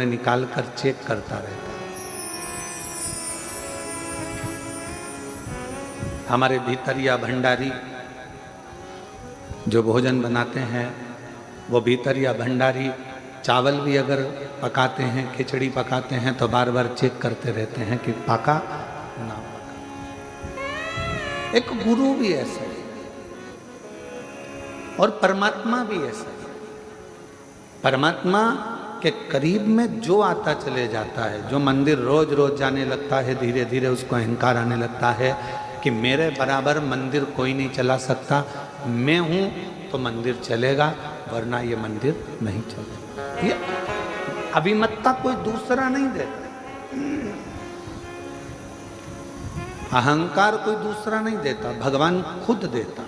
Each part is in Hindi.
में निकाल कर चेक करता रहता है। हमारे भीतरिया भंडारी जो भोजन बनाते हैं, वो भीतरिया भंडारी चावल भी अगर पकाते हैं, खिचड़ी पकाते हैं, तो बार बार चेक करते रहते हैं कि पका ना पका। एक गुरु भी ऐसा है और परमात्मा भी ऐसा है। परमात्मा के करीब में जो आता चले जाता है, जो मंदिर रोज रोज जाने लगता है, धीरे धीरे उसको अहंकार आने लगता है कि मेरे बराबर मंदिर कोई नहीं चला सकता, मैं हूं तो मंदिर चलेगा, वरना ये मंदिर नहीं चलेगा। ये अभिमतता कोई दूसरा नहीं देता, अहंकार कोई दूसरा नहीं देता, भगवान खुद देता,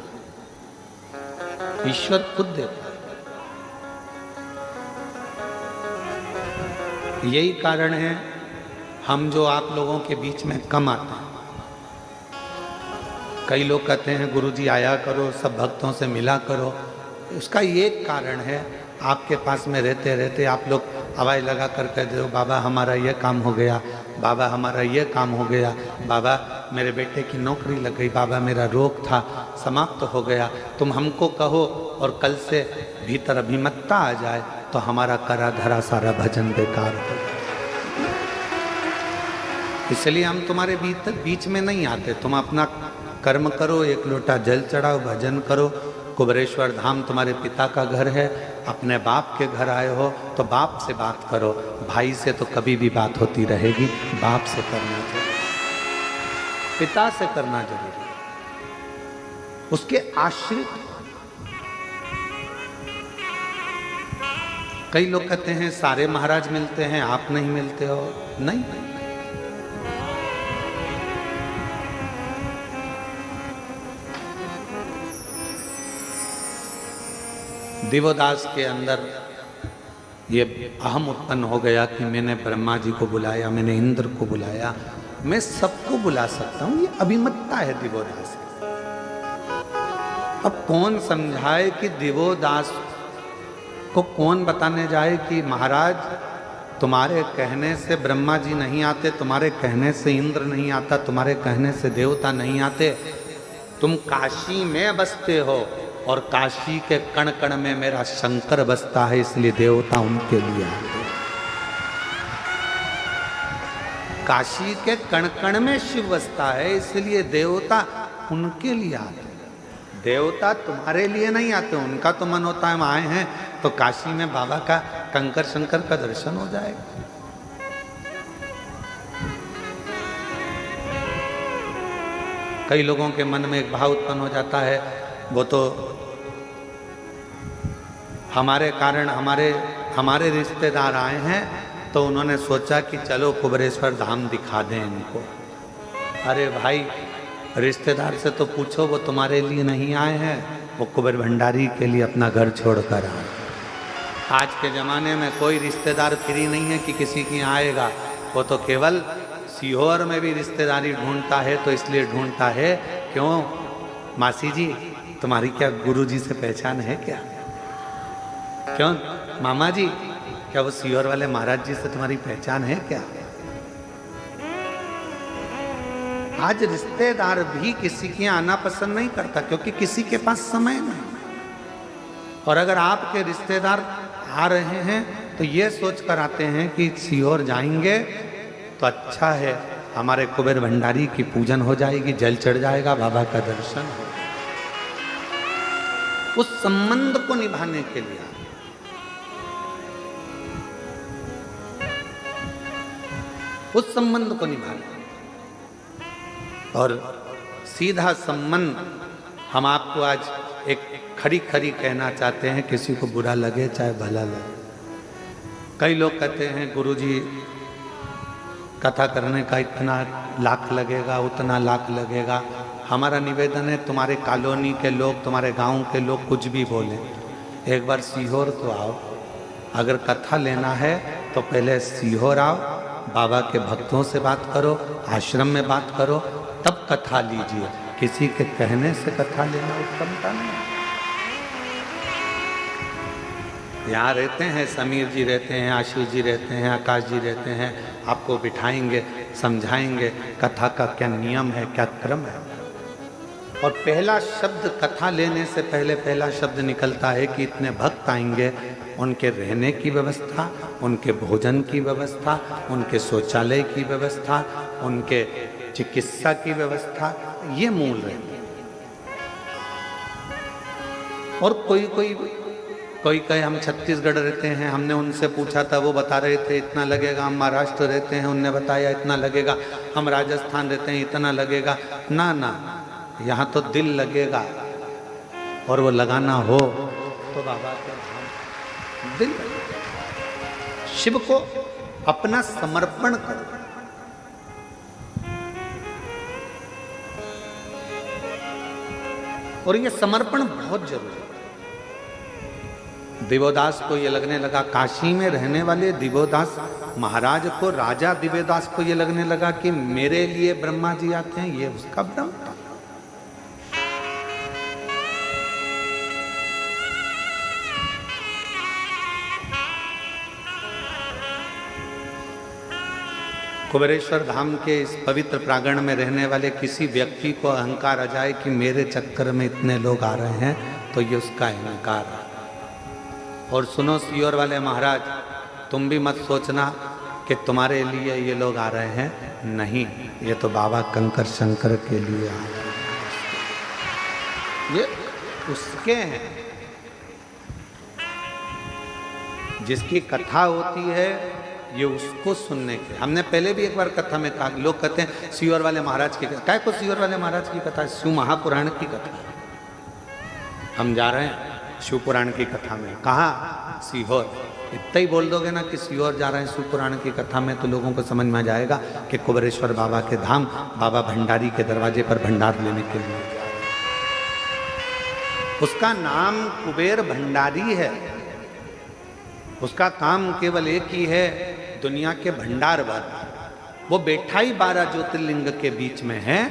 ईश्वर खुद देता। यही कारण है हम जो आप लोगों के बीच में कम आते हैं। कई लोग कहते हैं गुरुजी आया करो, सब भक्तों से मिला करो। उसका ये कारण है, आपके पास में रहते रहते आप लोग आवाज़ लगा कर कह दो, बाबा हमारा ये काम हो गया, बाबा हमारा ये काम हो गया, बाबा मेरे बेटे की नौकरी लग गई, बाबा मेरा रोग था समाप्त हो गया। तुम हमको कहो और कल से भीतर अभिमतता आ जाए तो हमारा करा धरा सारा भजन बेकार हो। इसलिए हम तुम्हारे बीच में नहीं आते। तुम अपना कर्म करो, एक लोटा जल चढ़ाओ, भजन करो। कुबरेश्वर धाम तुम्हारे पिता का घर है, अपने बाप के घर आए हो तो बाप से बात करो। भाई से तो कभी भी बात होती रहेगी, बाप से करना जरूरी, पिता से करना जरूरी, उसके आश्रित। कई लोग कहते हैं सारे महाराज मिलते हैं, आप नहीं मिलते हो। नहीं, दिवोदास के अंदर ये अहम उत्पन्न हो गया कि मैंने ब्रह्मा जी को बुलाया, मैंने इंद्र को बुलाया, मैं सबको बुला सकता हूं। ये अभिमतता है दिवोदास की। अब कौन समझाए कि दिवोदास को कौन बताने जाए कि महाराज तुम्हारे कहने से ब्रह्मा जी नहीं आते, तुम्हारे कहने से इंद्र नहीं आता, तुम्हारे कहने से देवता नहीं आते। तुम काशी में बसते हो और काशी के कण कण में मेरा शंकर बसता है, इसलिए देवता उनके लिए आते। काशी के कण कण में शिव बसता है, इसलिए देवता उनके लिए आते। देवता तुम्हारे लिए नहीं आते, उनका तो मन होता है हम आए हैं तो काशी में बाबा का कंकर शंकर का दर्शन हो जाएगा। कई लोगों के मन में एक भाव उत्पन्न हो जाता है, वो तो हमारे कारण हमारे रिश्तेदार आए हैं तो उन्होंने सोचा कि चलो कुबरेश्वर धाम दिखा दें इनको। अरे भाई, रिश्तेदार से तो पूछो, वो तुम्हारे लिए नहीं आए हैं, वो कुबेर भंडारी के लिए अपना घर छोड़कर आए। आज के ज़माने में कोई रिश्तेदार फ्री नहीं है कि किसी के यहाँ आएगा। वो तो केवल सीहोर में भी रिश्तेदारी ढूंढता है, तो इसलिए ढूंढता है क्यों, मासी जी तुम्हारी क्या गुरु जी से पहचान है क्या? क्यों मामा जी, क्या वो सीहोर वाले महाराज जी से तुम्हारी पहचान है क्या? आज रिश्तेदार भी किसी के आना पसंद नहीं करता, क्योंकि किसी के पास समय नहीं। और अगर आपके रिश्तेदार आ रहे हैं तो ये सोच कर आते हैं कि सीहोर जाएंगे तो अच्छा है, हमारे कुबेर भंडारी की पूजन हो जाएगी, जल चढ़ जाएगा, बाबा का दर्शन हो। उस संबंध को निभाने के लिए, उस संबंध को निभाने, और सीधा संबंध हम आपको आज एक खड़ी खड़ी कहना चाहते हैं, किसी को बुरा लगे चाहे भला लगे। कई लोग कहते हैं गुरुजी कथा करने का इतना लाख लगेगा, उतना लाख लगेगा। हमारा निवेदन है, तुम्हारे कॉलोनी के लोग, तुम्हारे गांव के लोग कुछ भी बोलें, एक बार सीहोर तो आओ। अगर कथा लेना है तो पहले सीहोर आओ, बाबा के भक्तों से बात करो, आश्रम में बात करो, तब कथा लीजिए। किसी के कहने से कथा लेना उत्तमता नहीं। यहाँ रहते हैं, समीर जी रहते हैं, आशीष जी रहते हैं, आकाश जी रहते हैं, आपको बिठाएंगे, समझाएंगे कथा का क्या नियम है, क्या क्रम है। और पहला शब्द कथा लेने से पहले पहला शब्द निकलता है कि इतने भक्त आएंगे, उनके रहने की व्यवस्था, उनके भोजन की व्यवस्था, उनके शौचालय की व्यवस्था, उनके चिकित्सा की व्यवस्था, ये मूल रहते हैं। और कोई कहे हम छत्तीसगढ़ रहते हैं, हमने उनसे पूछा था, वो बता रहे थे इतना लगेगा। हम महाराष्ट्र रहते हैं, उनने बताया इतना लगेगा। हम राजस्थान रहते हैं, इतना लगेगा। ना ना, यहाँ तो दिल लगेगा, और वो लगाना हो तो बाबा के धाम दिल लगेगा। शिव को अपना समर्पण करो। और ये समर्पण बहुत जरूरी है। दिव्योदास को ये लगने लगा, काशी में रहने वाले दिव्योदास महाराज को, राजा दिव्योदास को ये लगने लगा कि मेरे लिए ब्रह्मा जी आते हैं, ये उसका भ्रम था। कुबेरेश्वर धाम के इस पवित्र प्रांगण में रहने वाले किसी व्यक्ति को अहंकार आ जाए कि मेरे चक्कर में इतने लोग आ रहे हैं, तो ये उसका अहंकार है। और सुनो सीहोर वाले महाराज, तुम भी मत सोचना कि तुम्हारे लिए ये लोग आ रहे हैं, नहीं, ये तो बाबा कंकर शंकर के लिए आ रहे हैं, ये उसके हैं। जिसकी कथा होती है ये उसको सुनने के। हमने पहले भी एक बार कथा में कहा, लोग कहते हैं सीहोर वाले महाराज की कथा, क्या को सीहोर वाले महाराज की कथा, शिव महापुराण की कथा। हम जा रहे हैं शिव पुराण की कथा में, कहाँ? सीहोर। इतना ही बोल दोगे ना कि सीहोर जा रहे हैं शिव पुराण की कथा में, तो लोगों को समझ में आ जाएगा कि कुबेरेश्वर बाबा के धाम, बाबा भंडारी के दरवाजे पर भंडार लेने के लिए। उसका नाम कुबेर भंडारी है। उसका काम केवल एक ही है, दुनिया के भंडार भरना। वो बैठा ही 12 ज्योतिर्लिंग के बीच में है।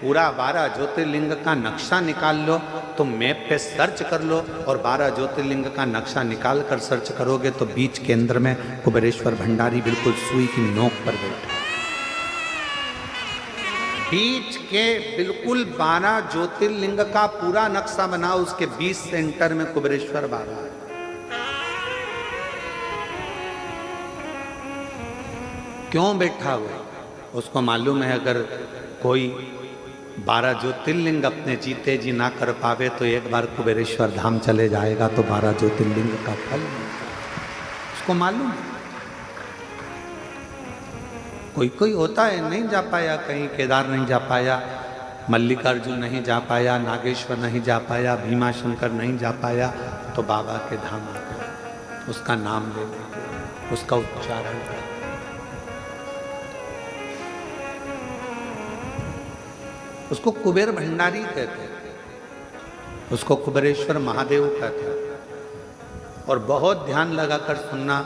पूरा 12 ज्योतिर्लिंग का नक्शा निकाल लो, तो मैप पे सर्च कर लो, और 12 ज्योतिर्लिंग का नक्शा निकाल कर सर्च करोगे तो बीच केंद्र में कुबेरेश्वर भंडारी बिल्कुल सुई की नोक पर बैठा। बीच के बिल्कुल 12 ज्योतिर्लिंग का पूरा नक्शा बना, उसके 20 सेंटर में कुबेरेश्वर बाबा है। क्यों बैठा हुआ? उसको मालूम है अगर कोई 12 ज्योतिर्लिंग अपने जीते जी ना कर पावे तो एक बार कुबेरेश्वर धाम चले जाएगा तो 12 ज्योतिर्लिंग का फल मिलेगा। उसको मालूम है। कोई होता है नहीं जा पाया, कहीं केदार नहीं जा पाया, मल्लिकार्जुन नहीं जा पाया, नागेश्वर नहीं जा पाया, भीमाशंकर नहीं जा पाया, तो बाबा के धाम आ गए। उसका नाम ले लेंगे, उसका उच्चारण करें। उसको कुबेर भंडारी कहते हैं, उसको कुबेरेश्वर महादेव कहते हैं। और बहुत ध्यान लगाकर सुनना,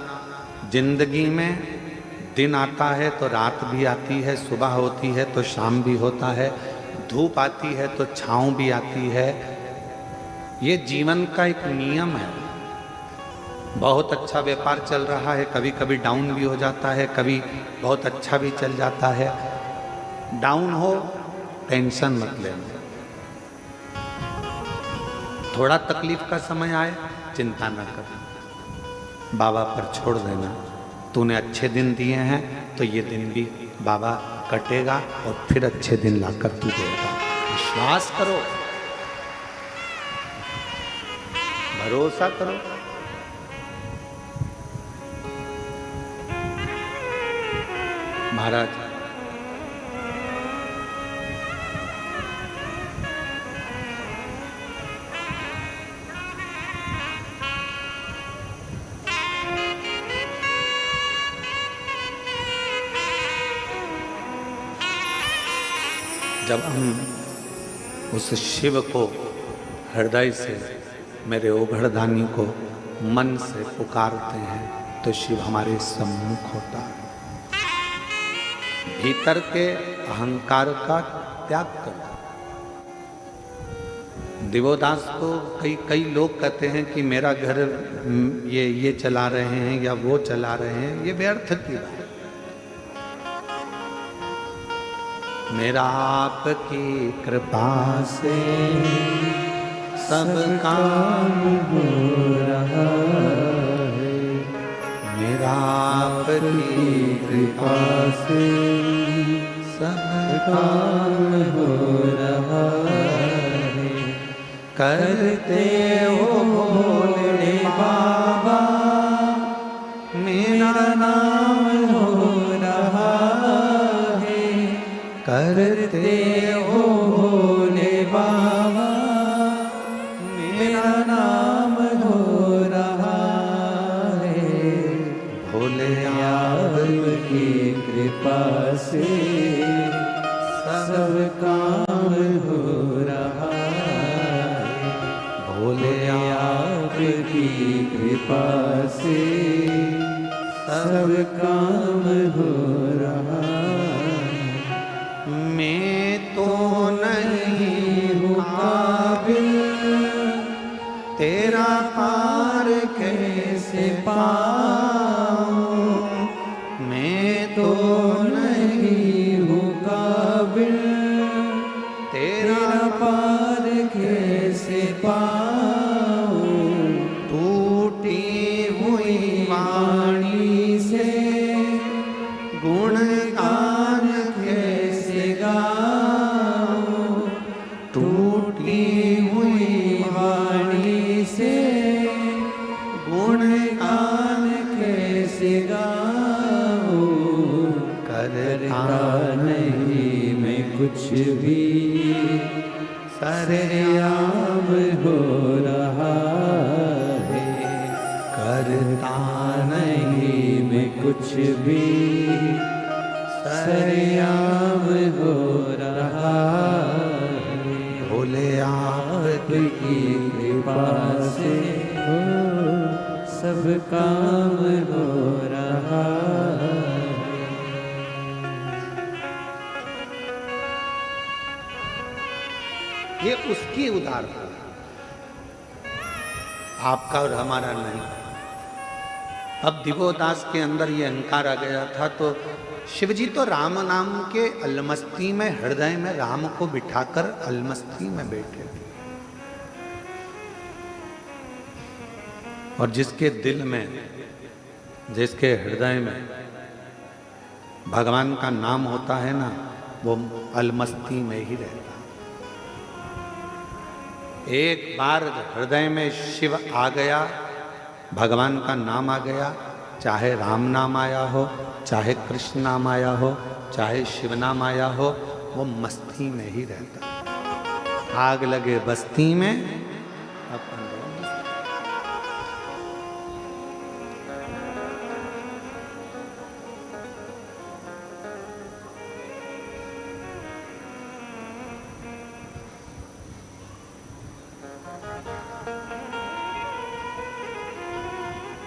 जिंदगी में दिन आता है तो रात भी आती है, सुबह होती है तो शाम भी होता है, धूप आती है तो छाँव भी आती है। ये जीवन का एक नियम है। बहुत अच्छा व्यापार चल रहा है, कभी कभी डाउन भी हो जाता है, कभी बहुत अच्छा भी चल जाता है। डाउन हो, टेंशन मत लेना। थोड़ा तकलीफ का समय आए, चिंता न कर, बाबा पर छोड़ देना। तूने अच्छे दिन दिए हैं तो ये दिन भी बाबा कटेगा और फिर अच्छे दिन लाकर तू देगा। विश्वास करो, भरोसा करो। महाराज जब हम उस शिव को हृदय से, मेरे ओघड़दानी को मन से पुकारते हैं तो शिव हमारे सम्मुख होता है। भीतर के अहंकार का त्याग करो, दिवोदास को कई कई लोग कहते हैं कि मेरा घर ये चला रहे हैं या वो चला रहे हैं, ये व्यर्थ की बात। मेरा आपकी कृपा से सब काम हो रहा है, मेरा आपकी कृपा से सब काम हो रहा है। करते हो भोले बाबा मेरा नाम हो रहा है, करते हो भोले बाबा मेरा नाम हो रहा है। भोले आपकी कृपा से सब काम हो रहा है, भोले आपकी कृपा से सब काम हो रहा है। मैं तो नहीं हूँ काबिल, तेरा पार कैसे पाऊँ, मैं तो नहीं हूँ काबिल, तेरा पार कैसे पाऊँ। टूटी हुई वाणी से गुणगान कैसे गाऊँ, टूटी हुई वाणी से गुणगान कैसे गाऊँ। करता नहीं मैं कुछ भी, सरेआम हो रहा है, करता नहीं मैं कुछ भी, सरेआम हो रहा है। भोले आपकी कृपा से हो सब काम हो रहा है। ये उसकी उदारता, आपका और हमारा नहीं। अब दिवोदास के अंदर ये अहंकार आ गया था, तो शिवजी तो राम नाम के अलमस्ती में, हृदय में राम को बिठाकर अलमस्ती में बैठे थे। और जिसके दिल में, जिसके हृदय में भगवान का नाम होता है ना, वो अलमस्ती में ही रहता। एक बार हृदय में शिव आ गया, भगवान का नाम आ गया, चाहे राम नाम आया हो, चाहे कृष्ण नाम आया हो, चाहे शिव नाम आया हो, वो मस्ती में ही रहता। आग लगे बस्ती में अपन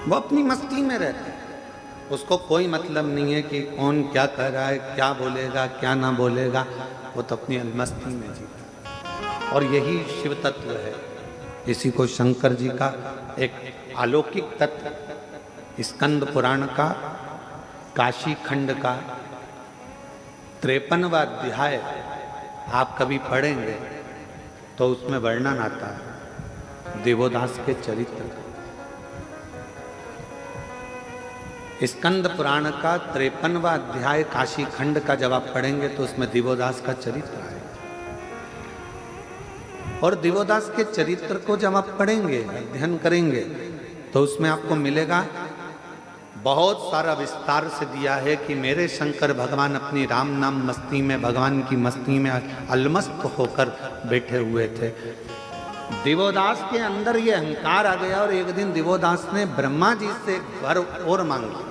वो अपनी मस्ती में रहता है। उसको कोई मतलब नहीं है कि कौन क्या कर रहा है, क्या बोलेगा, क्या ना बोलेगा, वो तो अपनी मस्ती में जीता। और यही शिव तत्व है। इसी को शंकर जी का एक अलौकिक तत्व स्कंद पुराण का काशी खंड का 53वां अध्याय आप कभी पढ़ेंगे तो उसमें वर्णन आता है दिवोदास के चरित्र का। स्कंद पुराण का 53वां अध्याय काशी खंड का जब आप पढ़ेंगे तो उसमें दिवोदास का चरित्र आएगा। और दिवोदास के चरित्र को जब आप पढ़ेंगे, अध्ययन करेंगे, तो उसमें आपको मिलेगा बहुत सारा विस्तार से दिया है कि मेरे शंकर भगवान अपनी राम नाम मस्ती में, भगवान की मस्ती में अलमस्त होकर बैठे हुए थे। दिवोदास के अंदर ये अहंकार आ गया और एक दिन दिवोदास ने ब्रह्मा जी से वर और मांग लिया।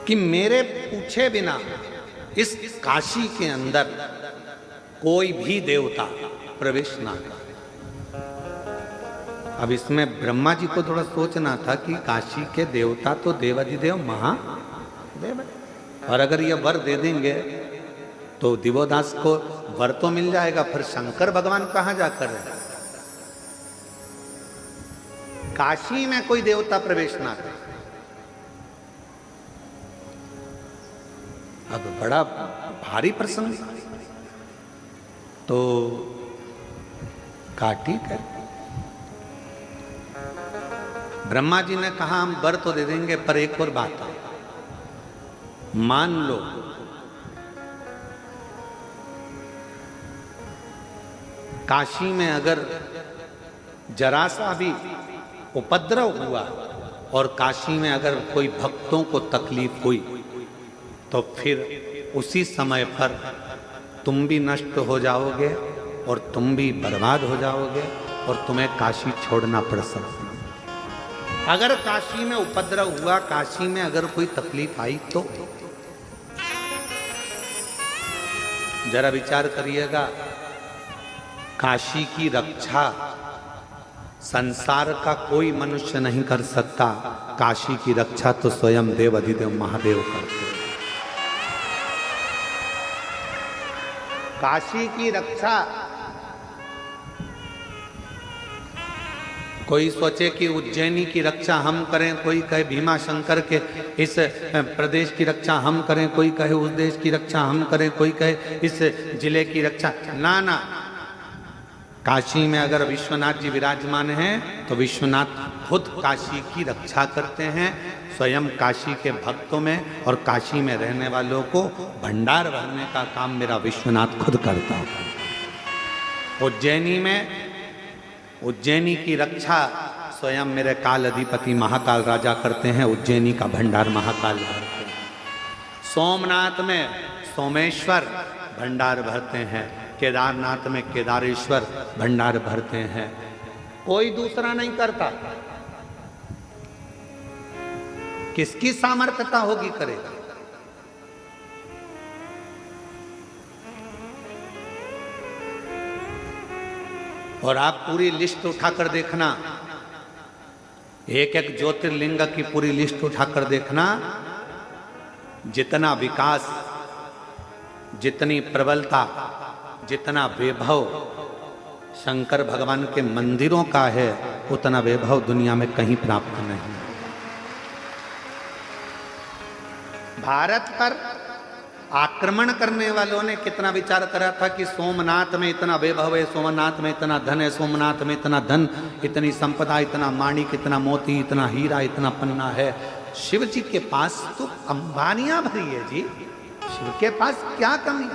कि मेरे पूछे बिना इस काशी के अंदर कोई भी देवता प्रवेश ना करे। अब इसमें ब्रह्मा जी को थोड़ा सोचना था कि काशी के देवता तो देवाधिदेव महादेव है, और अगर ये वर दे देंगे तो दिवोदास को वर तो मिल जाएगा, फिर शंकर भगवान कहाँ जाकर है? काशी में कोई देवता प्रवेश ना करे। अब बड़ा भारी प्रसंग, तो ठीक है। ब्रह्मा जी ने कहा हम वर तो दे देंगे, पर एक और बात है, मान लो काशी में अगर जरा सा भी उपद्रव हुआ और काशी में अगर कोई भक्तों को तकलीफ हुई तो फिर उसी समय पर तुम भी नष्ट हो जाओगे और तुम भी बर्बाद हो जाओगे और तुम्हें काशी छोड़ना पड़ सकता है। अगर काशी में उपद्रव हुआ, काशी में अगर कोई तकलीफ आई तो जरा विचार करिएगा, काशी की रक्षा संसार का कोई मनुष्य नहीं कर सकता, काशी की रक्षा तो स्वयं देव अधिदेव महादेव करते हैं। काशी की रक्षा कोई सोचे कि उज्जैनी की रक्षा हम करें, कोई कहे भीमा शंकर के इस प्रदेश की रक्षा हम करें, कोई कहे उस देश की रक्षा हम करें, कोई कहे इस जिले की रक्षा। ना ना, काशी में अगर विश्वनाथ जी विराजमान हैं तो विश्वनाथ खुद काशी की रक्षा करते हैं, स्वयं काशी के भक्तों में और काशी में रहने वालों को भंडार भरने का काम मेरा विश्वनाथ खुद करता है। उज्जैनी की रक्षा स्वयं मेरे काल अधिपति महाकाल राजा करते हैं, उज्जैनी का भंडार महाकाल भरते हैं। सोमनाथ में सोमेश्वर भंडार भरते हैं, केदारनाथ में केदारेश्वर भंडार भरते हैं, कोई दूसरा नहीं करता। किसकी सामर्थ्यता होगी करेगा? और आप पूरी लिस्ट उठाकर देखना, एक एक ज्योतिर्लिंग की पूरी लिस्ट उठाकर देखना, जितना विकास, जितनी प्रबलता, जितना वैभव शंकर भगवान के मंदिरों का है, उतना वैभव दुनिया में कहीं प्राप्त नहीं। भारत पर आक्रमण करने वालों ने कितना विचार करा था कि सोमनाथ में इतना वैभव है, सोमनाथ में इतना धन है, सोमनाथ में इतना धन, इतनी संपदा, इतना माणिक, इतना मोती, इतना हीरा, इतना पन्ना है। शिव जी के पास तो अंबानियां भरी है जी, शिव के पास क्या कमी?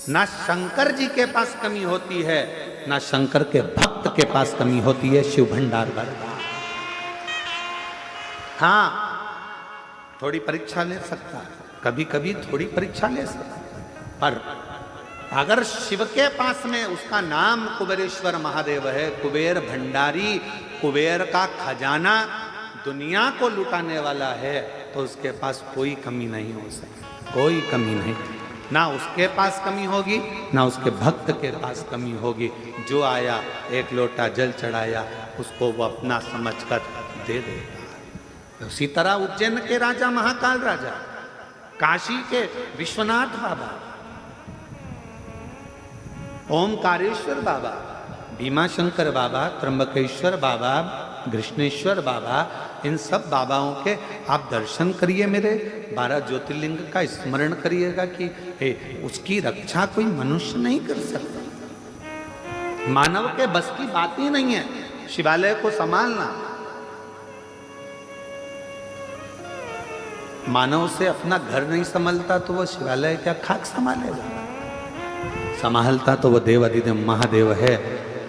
ना शंकर जी के पास कमी होती है, ना शंकर के भक्त के पास कमी होती है। शिव भंडार भरता। हाँ, थोड़ी परीक्षा ले सकता है, कभी कभी थोड़ी परीक्षा ले सकता है, पर अगर शिव के पास में उसका नाम कुबेरेश्वर महादेव है, कुबेर भंडारी, कुबेर का खजाना दुनिया को लुटाने वाला है, तो उसके पास कोई कमी नहीं हो सकती, कोई कमी नहीं। ना उसके पास कमी होगी, ना उसके भक्त के पास कमी होगी। जो आया एक लोटा जल चढ़ाया, उसको वो अपना समझकर दे देगा। उसी तरह उज्जैन के राजा महाकाल राजा, काशी के विश्वनाथ बाबा, ओमकारेश्वर बाबा, भीमाशंकर बाबा, त्र्यंबकेश्वर बाबा, कृष्णेश्वर बाबा, इन सब बाबाओं के आप दर्शन करिए, मेरे 12 ज्योतिर्लिंग का स्मरण करिएगा कि उसकी रक्षा कोई मनुष्य नहीं कर सकता। मानव के बस की बात ही नहीं है शिवालय को संभालना। मानव से अपना घर नहीं संभालता तो वह शिवालय क्या खाक संभालेगा? संभालता तो वह देव अधिदेव महादेव है,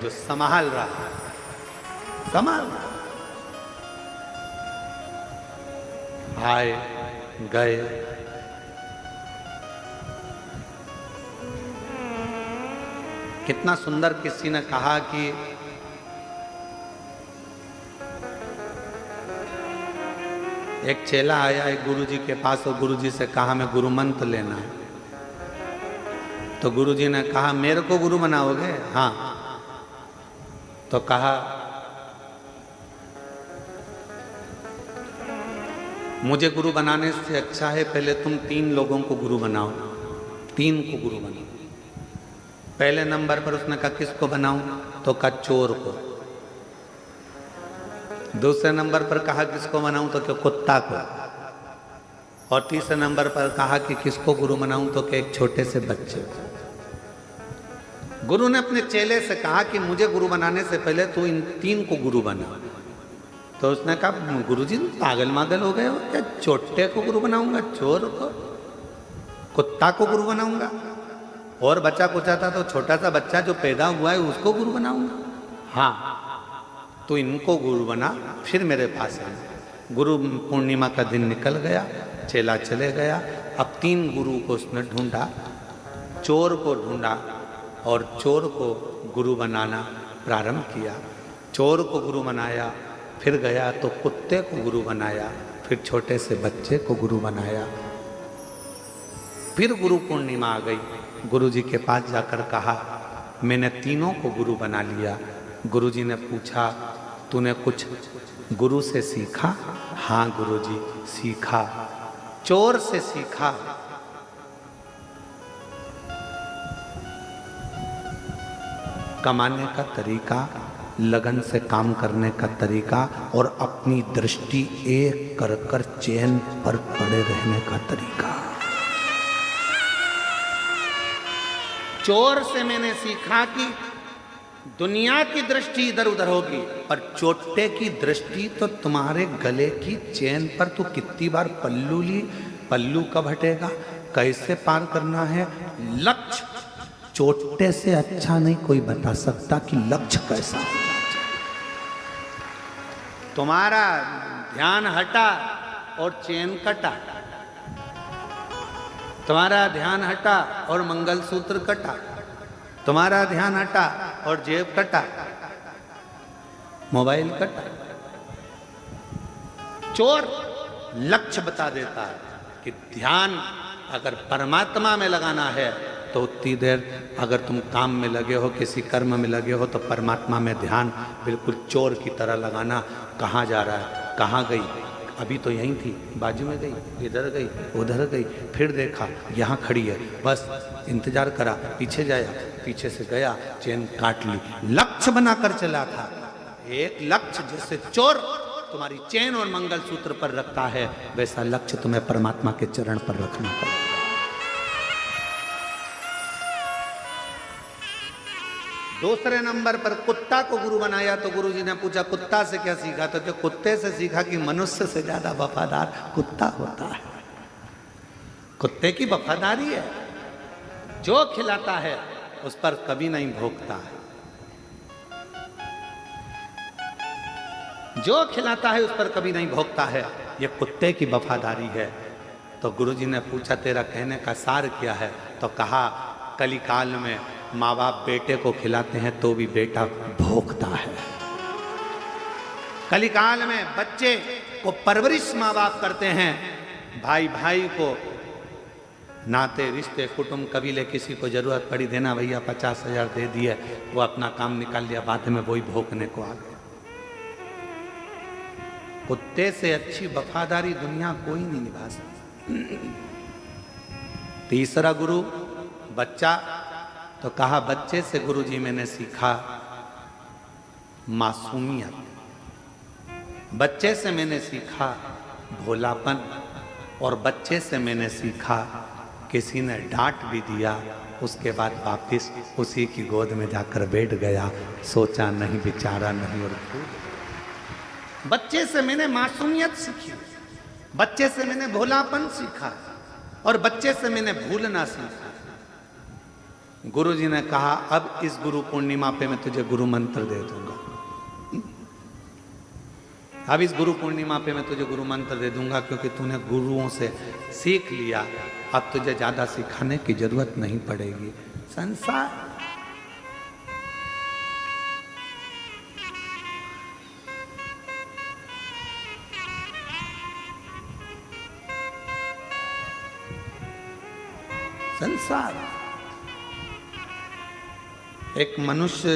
जो संभाल रहा है, संभाल रहा। आए गए, कितना सुंदर किसी ने कहा कि एक चेला आया एक गुरुजी के पास और गुरुजी से कहा मैं गुरु मंत्र लेना है। तो गुरुजी ने कहा मेरे को गुरु बनाओगे? हाँ। तो कहा मुझे गुरु बनाने से अच्छा है पहले तुम 3 लोगों को गुरु बनाओ, 3 को गुरु बनाओ। पहले नंबर पर उसने कहा किसको बनाऊं, तो कहा चोर को। दूसरे नंबर पर कहा किसको बनाऊं, तो क्या कुत्ता को। और तीसरे नंबर पर कहा कि किसको गुरु बनाऊं, तो क्या एक छोटे से बच्चे को। गुरु ने अपने चेले से कहा कि मुझे गुरु बनाने से पहले तू इन 3 को गुरु बना। तो उसने कहा गुरुजी पागल मागल हो गए हो क्या, छोटे को गुरु बनाऊंगा, चोर को, कुत्ता को गुरु बनाऊंगा, और बच्चा कुचा था तो छोटा सा बच्चा जो पैदा हुआ है उसको गुरु बनाऊंगा। हाँ तो इनको गुरु बना, फिर मेरे पास आना। गुरु पूर्णिमा का दिन निकल गया, चेला चले गया। अब 3 गुरु को उसने ढूंढा, चोर को ढूंढा और चोर को गुरु बनाना प्रारंभ किया। चोर को गुरु बनाया, फिर गया तो कुत्ते को गुरु बनाया, फिर छोटे से बच्चे को गुरु बनाया। फिर गुरु पूर्णिमा आ गई। गुरु जी के पास जाकर कहा मैंने 3 को गुरु बना लिया। गुरु जी ने पूछा तूने कुछ गुरु से सीखा? हाँ गुरु जी सीखा, चोर से सीखा। कमाने का तरीका, लगन से काम करने का तरीका और अपनी दृष्टि एक कर कर चैन पर पड़े रहने का तरीका। चोर से मैंने सीखा कि दुनिया की दृष्टि इधर उधर होगी, पर चोटे की दृष्टि तो तुम्हारे गले की चैन पर। तू कितनी बार पल्लू ली, पल्लू कब हटेगा, कैसे पार करना है। लक्ष्य चोटे से अच्छा नहीं कोई बता सकता कि लक्ष्य कैसा होना चाहिए। तुम्हारा ध्यान हटा और चैन कटा, तुम्हारा ध्यान हटा और मंगलसूत्र कटा, तुम्हारा ध्यान हटा और जेब कटा, मोबाइल कटा। चोर लक्ष्य बता देता है कि ध्यान अगर परमात्मा में लगाना है तो उतनी देर, अगर तुम काम में लगे हो, किसी कर्म में लगे हो, तो परमात्मा में ध्यान बिल्कुल चोर की तरह लगाना। कहाँ जा रहा है, कहाँ गई, अभी तो यहीं थी, बाजू में गई, इधर गई, उधर गई, फिर देखा यहाँ खड़ी है, बस इंतजार करा, पीछे जाया, पीछे से गया, चैन काट ली। लक्ष्य बनाकर चला था। एक लक्ष्य जैसे चोर तुम्हारी चैन और मंगलसूत्र पर रखता है, वैसा लक्ष्य तुम्हें परमात्मा के चरण पर रखना पड़ेगा। दूसरे नंबर पर कुत्ता को गुरु बनाया तो गुरु जी ने पूछा कुत्ता से क्या सीखा, तो क्या कुत्ते से सीखा कि मनुष्य से ज्यादा वफादार कुत्ता होता है। कुत्ते की वफादारी है, जो खिलाता है उस पर कभी नहीं भोंकता है, जो खिलाता है उस पर कभी नहीं भोंकता है। ये कुत्ते की वफादारी है। तो गुरु जी ने पूछा तेरा कहने का सार क्या है, तो कहा कलिकाल में माँ बाप बेटे को खिलाते हैं तो भी बेटा भोंकता है। कलिकाल में बच्चे को परवरिश माँ बाप करते हैं, भाई भाई को, नाते रिश्ते कुटुंब कबीले, किसी को जरूरत पड़ी देना भैया 50,000 दे दिए, वो अपना काम निकाल लिया, बाद में वही भोंकने को आ गए। कुत्ते से अच्छी वफादारी दुनिया कोई नहीं निभा सकती। तीसरा गुरु बच्चा, तो कहा बच्चे से गुरु जी मैंने सीखा मासूमियत, बच्चे से मैंने सीखा भोलापन, और बच्चे से मैंने सीखा किसी ने डांट भी दिया उसके बाद वापिस उसी की गोद में जाकर बैठ गया, सोचा नहीं विचारा नहीं और भूल। बच्चे से मैंने मासूमियत सीखी, बच्चे से मैंने भोलापन सीखा और बच्चे से मैंने भूलना सीखा। गुरु जी ने कहा अब इस गुरु पूर्णिमा पे मैं तुझे गुरु मंत्र दे दूंगा, अब इस गुरु पूर्णिमा पे मैं तुझे गुरु मंत्र दे दूंगा, क्योंकि तूने गुरुओं से सीख लिया, अब तुझे ज्यादा सिखाने की जरूरत नहीं पड़ेगी। संसार संसार एक मनुष्य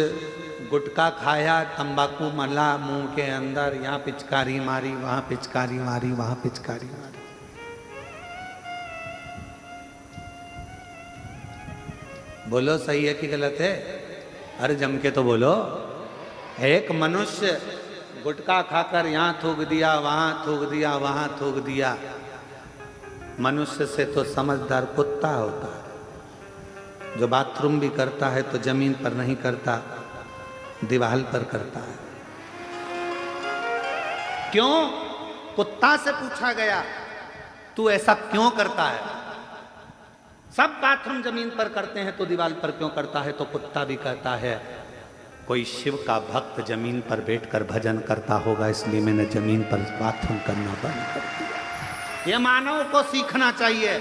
गुटखा खाया, तंबाकू मला मुंह के अंदर, यहाँ पिचकारी मारी, वहां पिचकारी मारी, वहां पिचकारी मारी। बोलो सही है कि गलत है? अरे जम के तो बोलो। एक मनुष्य गुटखा खाकर यहाँ थूक दिया, वहां थूक दिया, वहां थूक दिया। मनुष्य से तो समझदार कुत्ता होता है, जो बाथरूम भी करता है तो जमीन पर नहीं करता, दीवार पर करता है। क्यों? कुत्ता से पूछा गया तू ऐसा क्यों करता है? सब बाथरूम जमीन पर करते हैं तो दीवार पर क्यों करता है? तो कुत्ता भी कहता है कोई शिव का भक्त जमीन पर बैठकर भजन करता होगा, इसलिए मैंने जमीन पर बाथरूम करना बंद कर दिया। ये मानव को सीखना चाहिए,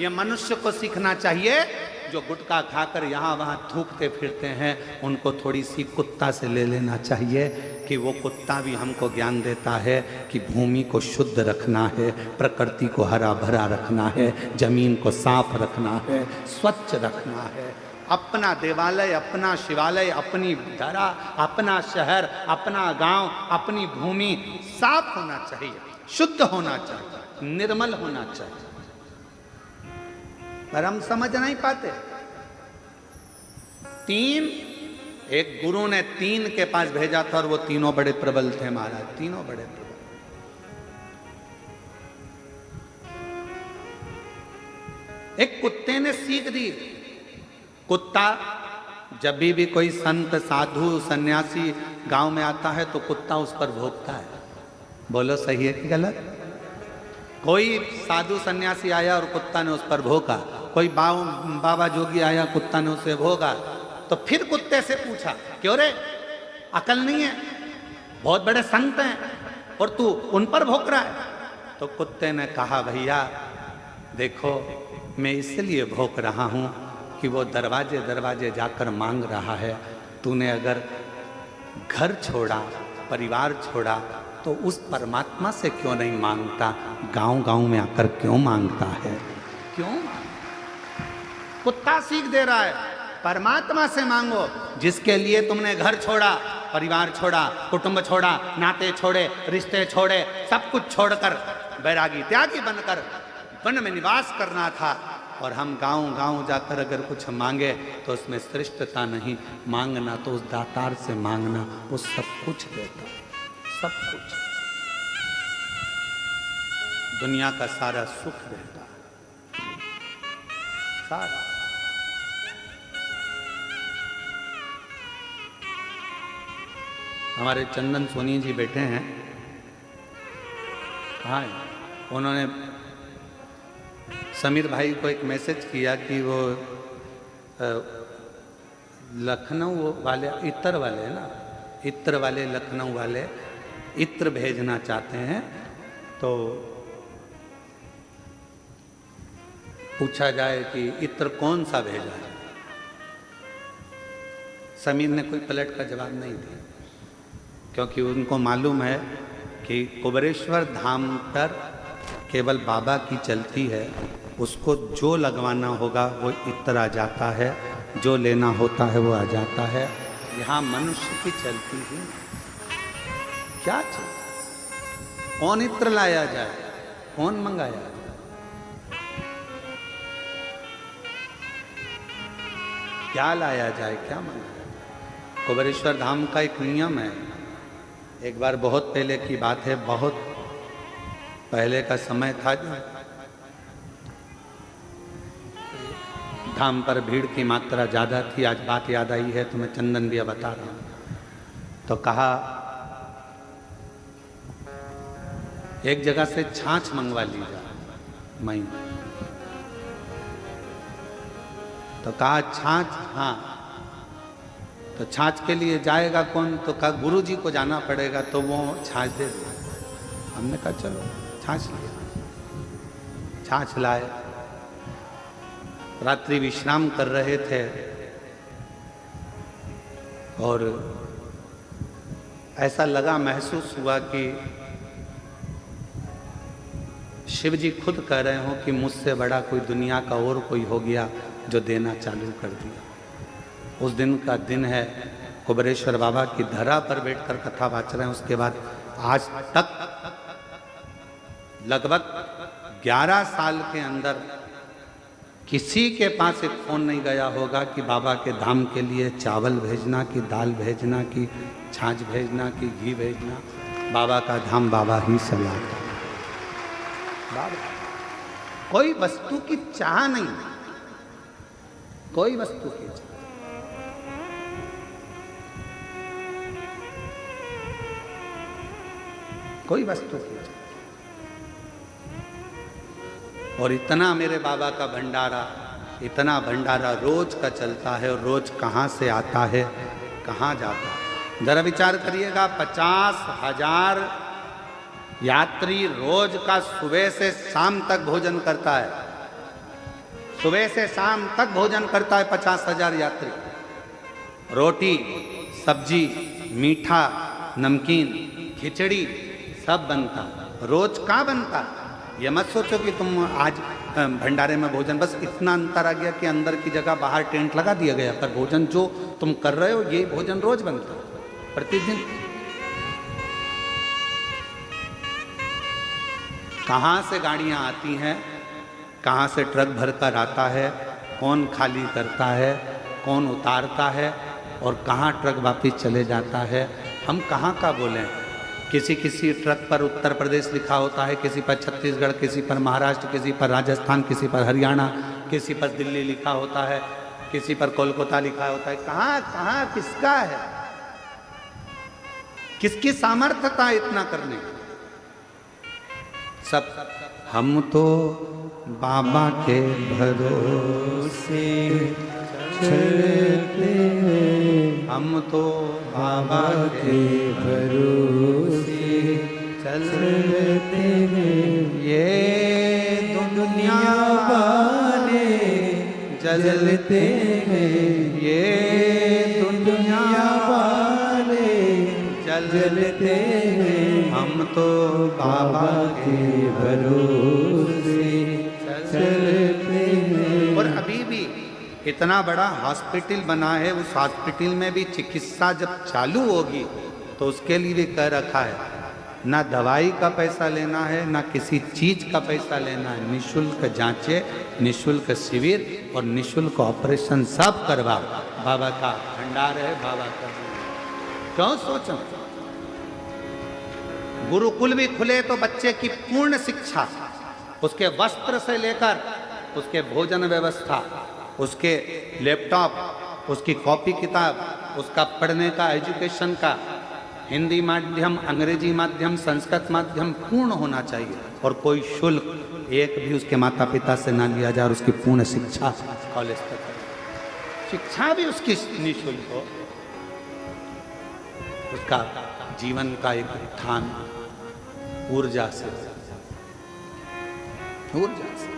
ये मनुष्य को सीखना चाहिए। जो गुटखा खाकर यहाँ वहाँ थूकते फिरते हैं, उनको थोड़ी सी कुत्ता से ले लेना चाहिए कि वो कुत्ता भी हमको ज्ञान देता है कि भूमि को शुद्ध रखना है, प्रकृति को हरा भरा रखना है, जमीन को साफ रखना है, स्वच्छ रखना है। अपना देवालय, अपना शिवालय, अपनी धरा, अपना शहर, अपना गांव, अपनी भूमि साफ होना चाहिए, शुद्ध होना चाहिए, निर्मल होना चाहिए। पर हम समझ नहीं पाते। एक गुरु ने 3 के पास भेजा था और वो तीनों बड़े प्रबल थे महाराज, तीनों बड़े प्रबल। एक कुत्ते ने सीख दी। कुत्ता जब भी कोई संत, साधु, सन्यासी गांव में आता है तो कुत्ता उस पर भौंकता है। बोलो सही है कि गलत? कोई साधु सन्यासी आया और कुत्ता ने उस पर भौंका, कोई बाबा जोगी आया, कुत्ता ने उसे भौंका। तो फिर कुत्ते से पूछा क्यों रे, अकल नहीं है? बहुत बड़े संत हैं और तू उन पर भौंक रहा है। तो कुत्ते ने कहा भैया देखो, मैं इसलिए भौंक रहा हूं कि वो दरवाजे दरवाजे जाकर मांग रहा है। तूने अगर घर छोड़ा, परिवार छोड़ा, तो उस परमात्मा से क्यों नहीं मांगता? गांव गांव में आकर क्यों मांगता है? क्यों? कुत्ता सीख दे रहा है, परमात्मा से मांगो। जिसके लिए तुमने घर छोड़ा, परिवार छोड़ा, कुटुंब छोड़ा, नाते छोड़े, रिश्ते छोड़े, सब कुछ छोड़कर बैरागी त्यागी बनकर वन में निवास करना था, और हम गांव गांव जाकर अगर कुछ मांगे तो उसमें श्रेष्ठता नहीं, मांगना तो उस दातार से मांगना, वो सब कुछ देता, सब कुछ, दुनिया का सारा सुख देता, सारा। हमारे चंदन सोनी जी बैठे हैं, हाँ, उन्होंने समीर भाई को एक मैसेज किया कि वो लखनऊ वाले, इत्र वाले है ना, इत्र वाले, लखनऊ वाले इत्र भेजना चाहते हैं। तो पूछा जाए कि इत्र कौन सा भेजा है। समीर ने कोई पलट का जवाब नहीं दिया, क्योंकि उनको मालूम है कि कुबेरेश्वर धाम पर केवल बाबा की चलती है, उसको जो लगवाना होगा वो इत्र आ जाता है, जो लेना होता है वो आ जाता है। यहाँ मनुष्य की चलती ही क्या चीज, कौन इत्र लाया जाए, कौन मंगाया? क्या लाया जाए, क्या मंगाया? कुबेरेश्वर धाम का एक नियम है। एक बार बहुत पहले की बात है, बहुत पहले का समय था, धाम पर भीड़ की मात्रा ज़्यादा थी। आज बात याद आई है तो मैं चंदन भी बता रहा हूँ। तो कहा एक जगह से छाछ मंगवा ली जाए मई। तो कहा छाछ, हाँ। तो छाछ के लिए जाएगा कौन? तो कहा गुरुजी को जाना पड़ेगा, तो वो छाछ दे दिया। हमने कहा चलो छाछ लिया, छाछ लाए। रात्रि विश्राम कर रहे थे और ऐसा लगा, महसूस हुआ कि शिव जी खुद कह रहे हो कि मुझसे बड़ा कोई दुनिया का और कोई हो गया जो देना चालू कर दिया। उस दिन का दिन है, कुबेरेश्वर बाबा की धरा पर बैठकर कथा वाच रहे हैं। उसके बाद आज तक लगभग 11 साल के अंदर किसी के पास एक फोन नहीं गया होगा कि बाबा के धाम के लिए चावल भेजना, कि दाल भेजना, कि छाछ भेजना, कि घी भेजना। बाबा का धाम बाबा ही चलाता। बाबा कोई वस्तु की चाह नहीं, कोई वस्तु की चाह। कोई वस्तु की चाह। और इतना मेरे बाबा का भंडारा, इतना भंडारा रोज का चलता है, और रोज कहाँ से आता है, कहाँ जाता है। जरा विचार करिएगा, 50,000 यात्री रोज का सुबह से शाम तक भोजन करता है। सुबह से शाम तक भोजन करता है 50,000 यात्री। रोटी, सब्जी, मीठा, नमकीन, खिचड़ी सब बनता, रोज का बनता। ये मत सोचो कि तुम आज भंडारे में भोजन, बस इतना अंतर आ गया कि अंदर की जगह बाहर टेंट लगा दिया गया, पर भोजन जो तुम कर रहे हो ये भोजन रोज बनता प्रतिदिन। कहाँ से गाड़ियाँ आती हैं, कहाँ से ट्रक भरकर आता है, कौन खाली करता है, कौन उतारता है, और कहाँ ट्रक वापिस चले जाता है। हम कहाँ का बोलें। किसी ट्रक पर उत्तर प्रदेश लिखा होता है, किसी पर छत्तीसगढ़, किसी पर महाराष्ट्र, किसी पर राजस्थान, किसी पर हरियाणा, किसी पर दिल्ली लिखा होता है, किसी पर कोलकाता लिखा होता है। कहाँ कहाँ किसका है, किसकी सामर्थ्यता इतना करने की। सब हम तो बाबा के भरोसे चलते हैं, हम तो बाबा के भरोसे चलते हैं। ये दुनिया वाले जलते हैं, ये दुनिया वाले जलते हैं, हम तो बाबा के भरोसे चलते हैं। और अभी भी इतना बड़ा हॉस्पिटल बना है, उस हॉस्पिटल में भी चिकित्सा जब चालू होगी तो उसके लिए भी कह रखा है, ना दवाई का पैसा लेना है, ना किसी चीज का पैसा लेना है। निःशुल्क जांचे, निःशुल्क शिविर और निःशुल्क ऑपरेशन सब करवा। बाबा का भंडार है, बाबा का। क्यों सोचो, गुरुकुल भी खुले तो बच्चे की पूर्ण शिक्षा, उसके वस्त्र से लेकर उसके भोजन व्यवस्था, उसके लैपटॉप, उसकी कॉपी किताब, उसका पढ़ने का एजुकेशन का हिंदी माध्यम, अंग्रेजी माध्यम, संस्कृत माध्यम पूर्ण होना चाहिए। और कोई शुल्क एक भी उसके माता पिता से ना लिया जाए, और उसकी पूर्ण शिक्षा कॉलेज तक, शिक्षा भी उसकी निःशुल्क हो। उसका जीवन का एक उत्थान ऊर्जा से, ऊर्जा से।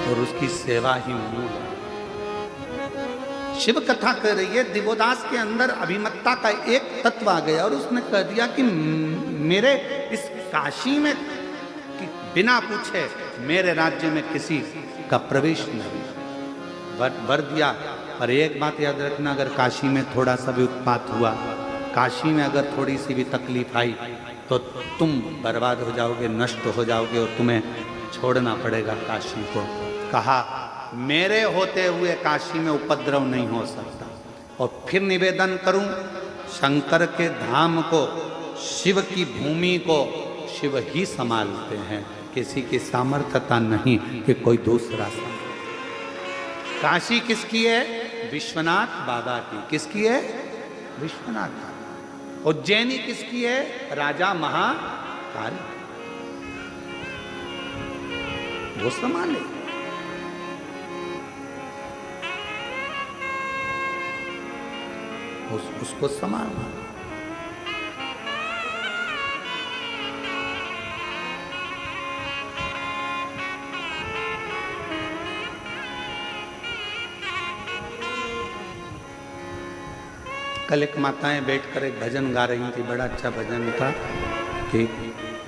और उसकी सेवा ही मूल है। शिव कथा कर रही है, दिवोदास के अंदर अभिमत्ता का एक तत्व आ गया, और उसने कह दिया कि मेरे इस काशी में बिना पूछे मेरे राज्य में किसी का प्रवेश नहीं। वर दिया। पर एक बात याद रखना, अगर काशी में थोड़ा सा भी उत्पात हुआ, काशी में अगर थोड़ी सी भी तकलीफ आई, तो तुम बर्बाद हो जाओगे, नष्ट हो जाओगे, और तुम्हें छोड़ना पड़ेगा काशी को। कहा मेरे होते हुए काशी में उपद्रव नहीं हो सकता। और फिर निवेदन करूं, शंकर के धाम को, शिव की भूमि को शिव ही संभालते हैं, किसी की सामर्थ्यता नहीं कि कोई दूसरा संभाले। काशी किसकी है? विश्वनाथ बाबा की। किसकी है? विश्वनाथ बाबा। उज्जैनी किसकी है? राजा महाकाल। वो संभाले। उसको संभालना। कल एक माताएं बैठकर एक भजन गा रही थी, बड़ा अच्छा भजन था। कि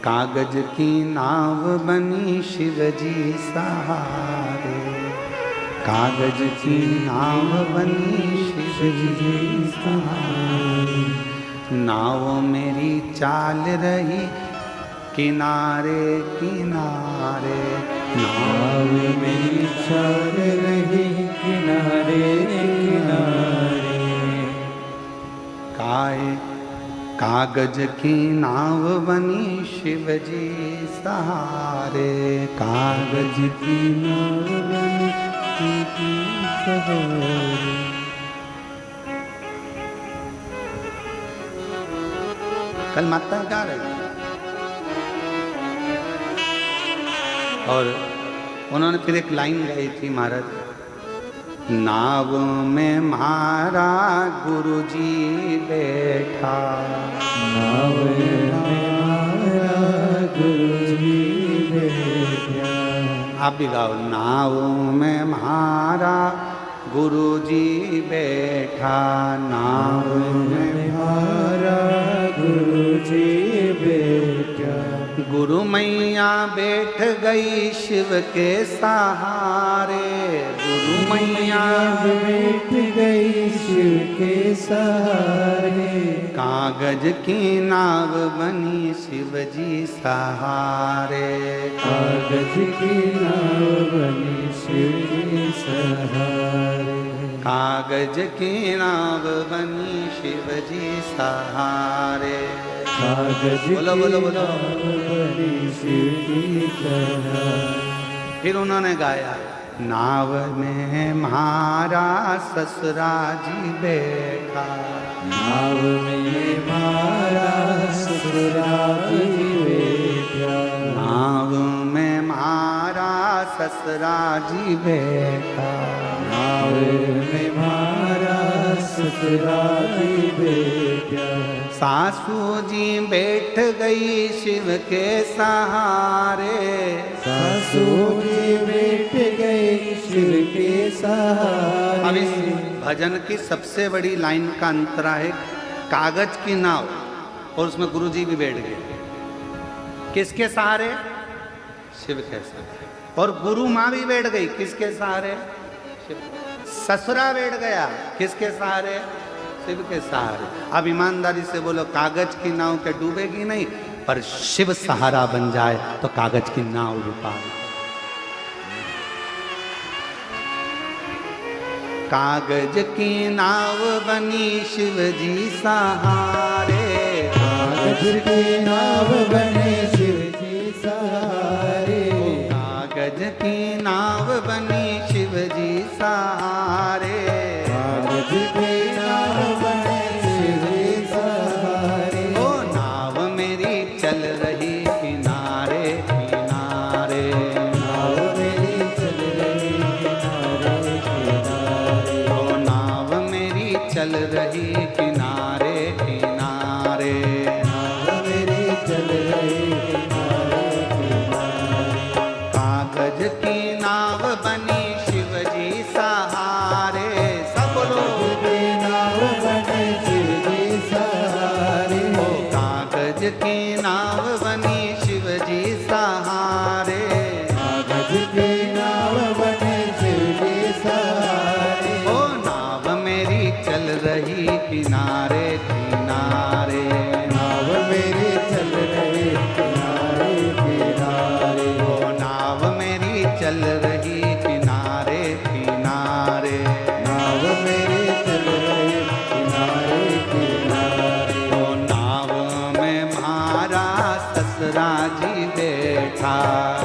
कागज की नाव बनी शिव जी सहारे, कागज की नाव बनी शिव जी सहारे, नाव मेरी चाल रही किनारे किनारे, नाव मेरी चाल रही किनारे किनारे। कागज की नाव बनी शिव जी सहारे, कागज की नाव बनी शिव जी सहारे। कल माता गा रही और उन्होंने फिर एक लाइन गाई थी महाराज, नाव में म्हारा गुरुजी बैठा, नाव में म्हारा गुरुजी बैठा। आप भी गाओ, नाव में म्हारा गुरुजी बैठा, नाव में म्हारा गुरुजी बैठा। गुरु मैया बैठ गई शिव के सहारे, गुरु मैया बैठ गई शिव के सहारे, कागज की नाव बनी शिव जी सहारे, कागज की नाव बनी शिव जी सहारे, कागज की नाव बनी शिव जी सहारे। कागज बोलो बोलो बोलो। बनी शिव जी सहारे। फिर उन्होंने गाया, नाव में म्हारा ससुरा जी बैठा, नाव में म्हारा ससुरा जी बैठा, नाव में म्हारा ससुरा जी बैठा, नाव में म्हारा ससुरा जी बैठा। सासू जी बैठ गई शिव के सहारे, सासू जी बैठ गई शिव के सहारे। अब इस भजन की सबसे बड़ी लाइन का अंतरा है, कागज की नाव और उसमें गुरुजी भी बैठ गए, किसके सहारे? शिव के सहारे। और गुरु माँ भी बैठ गई, किसके सहारे? शिव। ससुरा बैठ गया, किसके सहारे? शिव के सहारे। अब ईमानदारी से बोलो, कागज की नाव के डूबेगी नहीं, पर शिव सहारा बन जाए तो कागज की नाव भी पार। कागज की नाव बनी शिव जी सहारे, कागज की नाव बनी शिव जी सहारे, कागज की नाव बनी शिव जी सहारे, कागज की नाव बनी शिव जी सहारे। ओ नाव मेरी चल रही किनारे किनारे, नाव मेरी चल रही किनारे किनारे, ओ नाव मेरी चल रही किनारे किनारे, नाव मेरी चल रही किनारे किनारे। कागज की नाव बनी शिव जी सहारे, सब लोग की नाव बनी शिव जी सहारे, ओ कागज की नाव बनी शिव जी सहारे, कागज की नाव बनी शिव जी सहारे। ओ नाव मेरी चल रही किनारे किनारे, नाव मेरी चल रही किनारे किनारे, ओ नाव मेरी चल रही किनारे किनारे, नाव मेरी चल रही किनारे किनारे। ओ नाव में म्हारा ससुरा जी बैठा,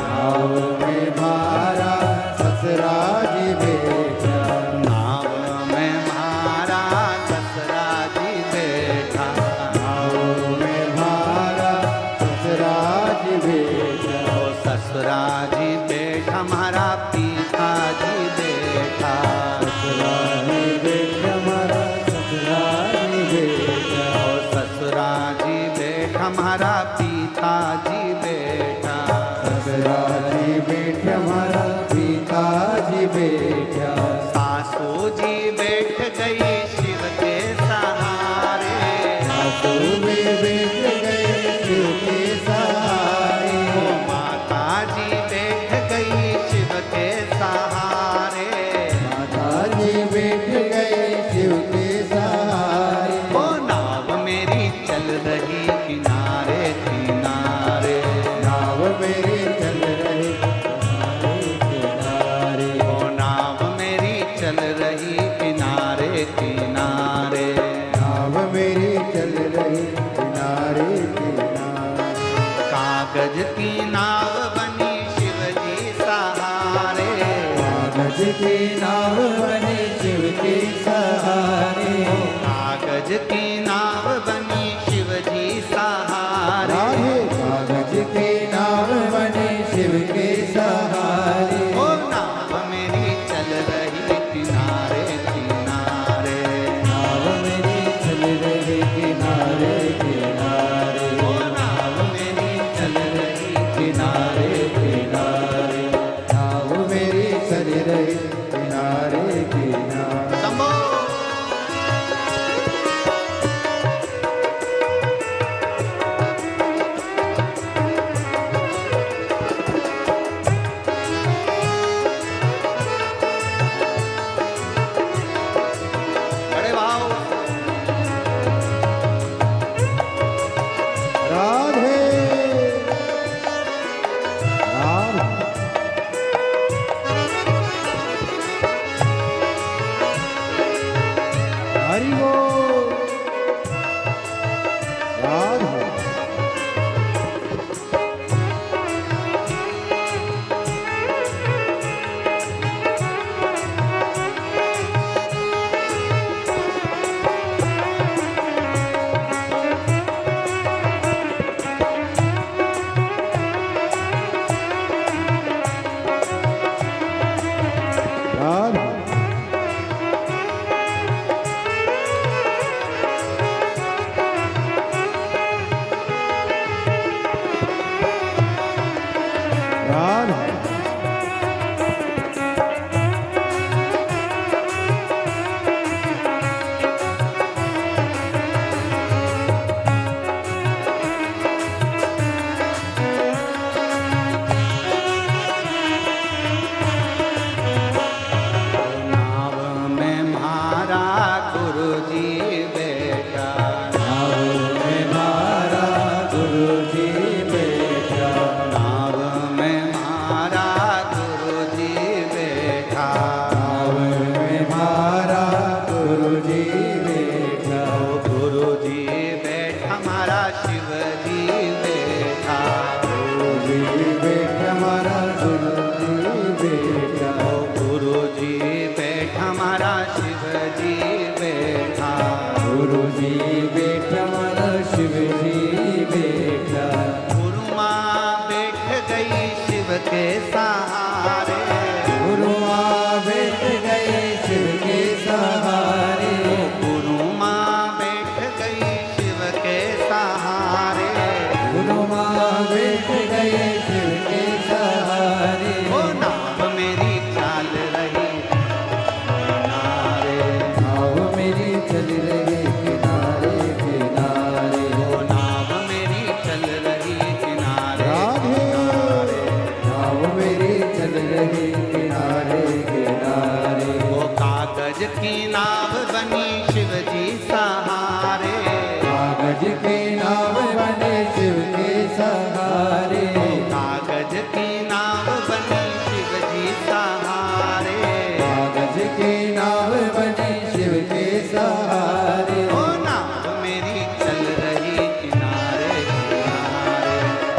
नाव में म्हारा ससुरा जी बैठा, नाव में म्हारा ससुरा जी बैठा, नाव में म्हारा ससुरा जी बैठा, ओ ससुरा जी बैठा, हमारा पिता जी बैठा, ससुरा जी बैठा, हमारा ससुरा जी बैठा, ओ ससुरा जी बैठा, हमारा पिता जी बैठा, ससुरा जी बैठा, हमारा पिताजी बैठा, सासू जी बैठ गई शिव के सहारे, सासू में बैठ गए शिव के कागज की नाव बनी शिव जी सहारे, कागज की नाव बनी शिव के सहारे, कागज की नाव बनी शिव जी सहारे, कागज की नाव बनी शिव के सहारे। ओ नाव मेरी चल रही किनारे किनारे, नाव मेरी चल रही किनारे किनारे, ओ नाव मेरी चल रही किनारे किनारे, नाव मेरी चल रही किनारे किनारे। शंभो। बड़े भाव राधे राधे हरि बोल राधे राधे राधे नाव में मारा गुरु जी बेटा, नाव में मारा गुरु जी बैठा, नाव में मारा गुरु जी बेटा, नाव में मारा गुरु जी बैठा, गुरु जी बैठा हमारा शिव जी बैठा, गुरु जी बैठा हमारा गुरु जी बैठा, गुरु जी बैठा हमारा शिव जी बैठा, गुरु जी बैठा हमारा शिव जी बैठा, गुरु माँ बैठ गई शिव के सहारे, गुरु माँ बैठ गए शिव के सहारे, गुरु माँ बैठ गई शिव के सहारे, गुरु माँ बैठ गए शिव के सहारे। ओ नाव मेरी चाल रही किनारे, नाव मेरी चल रही किनारे किनारे, ओ नाव मेरी चल रही किनारे राधे किनारे, नाव मेरी चल रही किनारे किनारे, वो कागज की नाव बनी शिव जी सहारे, कागज की नाव बने शिव के सहारे, कागज की नाव बनी शिव जी सहारे, कागज की नाव बने शिव के सहारे। ओ नाव मेरी चल रही किनारे किनारे,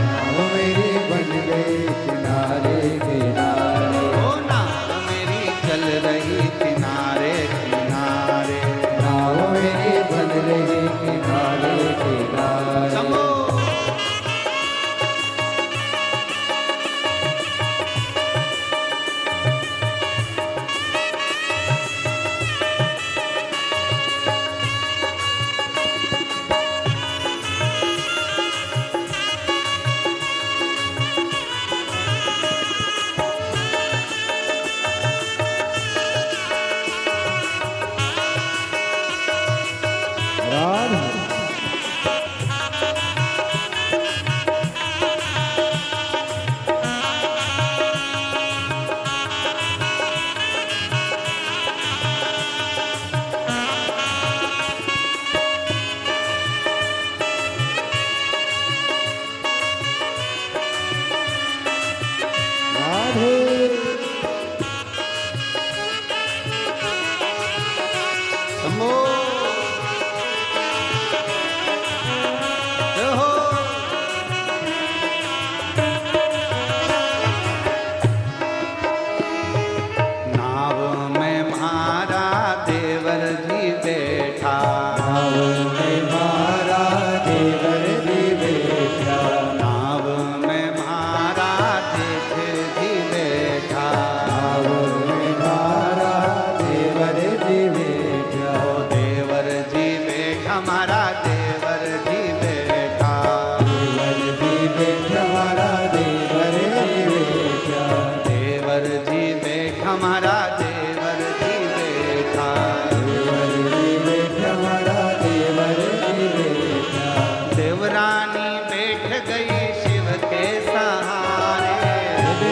नाव मेरी बन गई किनारे किनारे, ओ नाव मेरी चल रही किनारे किनारे, नाव मेरी बन रही किनारे किनारे। शंभो। राधे राधे शंभो। जय हो। गई शिव के सहारे।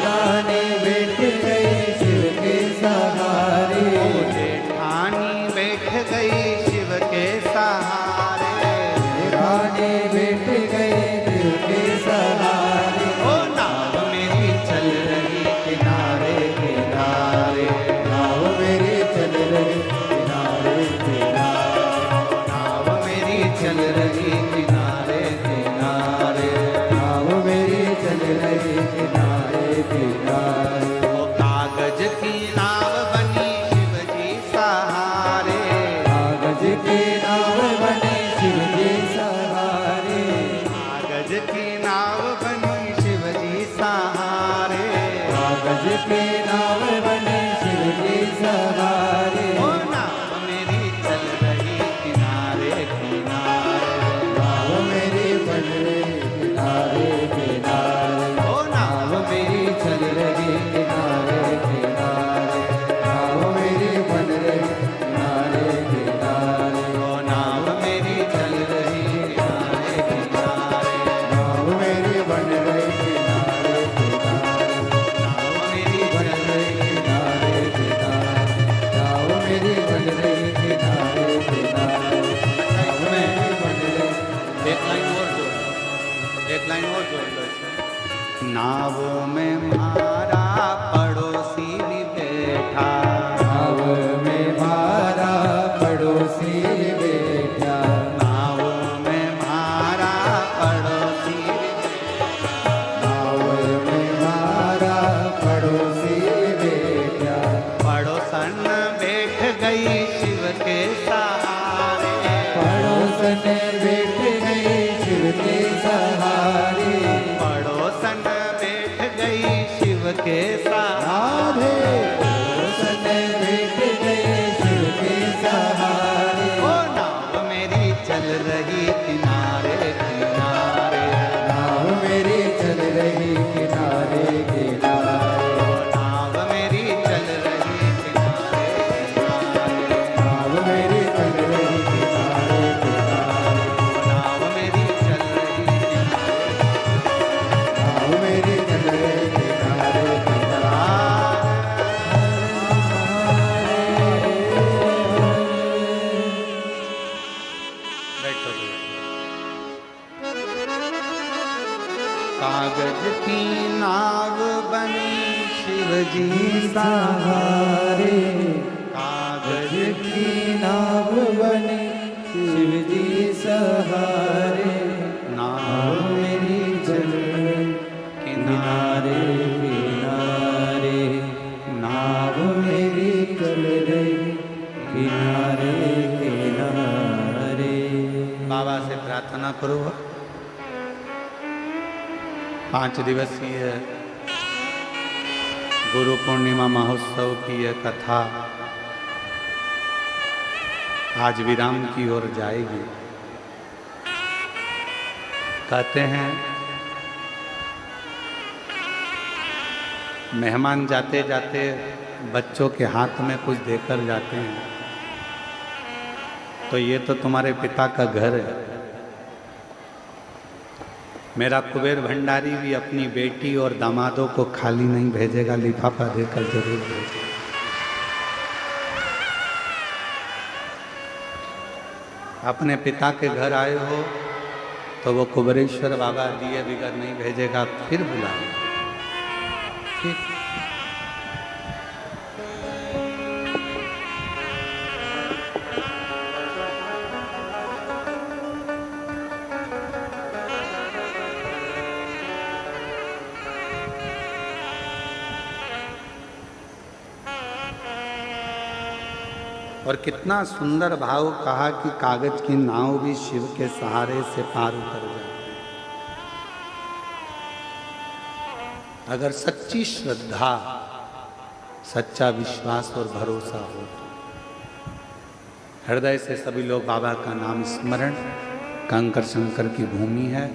रानी बैठ गई शिव के सहारे। ओ जेठानी बैठ गई शिव के सहारे। रानी बैठ गई शिव के सहारे। ओ नाव मेरी चल रही किनारे किनारे। नाव मेरी चल रही किनारे किनारे। नाव मेरी चल रही किनारे किनारे। नाव मेरी चल रही किनारे किनारे। ओ कागज की नाव बनी शिव जी सहारे। कागज की नाव बनी शिव जी सहारे। कागज की नाव बनी शिव जी सहारे। कागज की नाव बनी शिव जी सहारे। ओ नाव मेरी चल रही किनारे किनारे। नाव मेरी चल रही किनारे किनारे। ओ नाव नाव मेरी चल रही किनारे किनारे। नाव मेरी बन रही किनारे किनारे। ओ नाव मेरी चल रही किनारे किनारे। नाव मेरी बन रही किनारे किनारे। नाव मेरी बन रही किनारे किनारे। नाव मेरी बन रही किनारे किनारे। नाव मेरी बन रही। एक लाइन और जोड़ लो, एक लाइन और जोड़ लो इसमें। नाव में मारा पड़ोसी भी बैठा। नाव में मारा पड़ोसी बैठा। नाव में मारा पड़ोसी भी बैठा। नाव में मारा पड़ोसी बैठा। पड़ोसन बैठ गई शिव के सहारे। पड़ोसन बैठ गई शिव के सहारे। पड़ोसन बैठ गई शिव के सहारे। पड़ोसन बैठ गई शिव के सहारे। ओ नाव मेरी चल रही किनारे किनारे। नाव मेरी चल रही किनारे किनारे। ओ नाव मेरी चल रही किनारे किनारे। नाव मेरी चल रही किनारे किनारे। ओ नाव मेरी चल रही किनारे नाव मेरी चल रही किनारे बैठो जी। कागज की नाव बनी शिव जी सहारे। कागज की नाव बनी शिव जी सहारे। नाव मेरी चल रही किनारे किनारे। नाव मेरी चल रही किनारे किनारे। बाबा से प्रार्थना करो। 5 दिवसीय गुरु पूर्णिमा महोत्सव की यह कथा आज विराम की ओर जाएगी। कहते हैं मेहमान जाते जाते बच्चों के हाथ में कुछ देकर जाते हैं, तो ये तो तुम्हारे पिता का घर है। मेरा कुबेर भंडारी भी अपनी बेटी और दामादों को खाली नहीं भेजेगा, लिफाफा देकर जरूर भेजेगा। अपने पिता के घर आए हो तो वो कुबेरेश्वर बाबा दिए बिगर नहीं भेजेगा, फिर बुलाएगा। ठीक। और कितना सुंदर भाव कहा कि कागज की नाव भी शिव के सहारे से पार उतर जाती है। अगर सच्ची श्रद्धा, सच्चा विश्वास और भरोसा हो, हृदय से सभी लोग बाबा का नाम स्मरण, कंकर शंकर की भूमि है,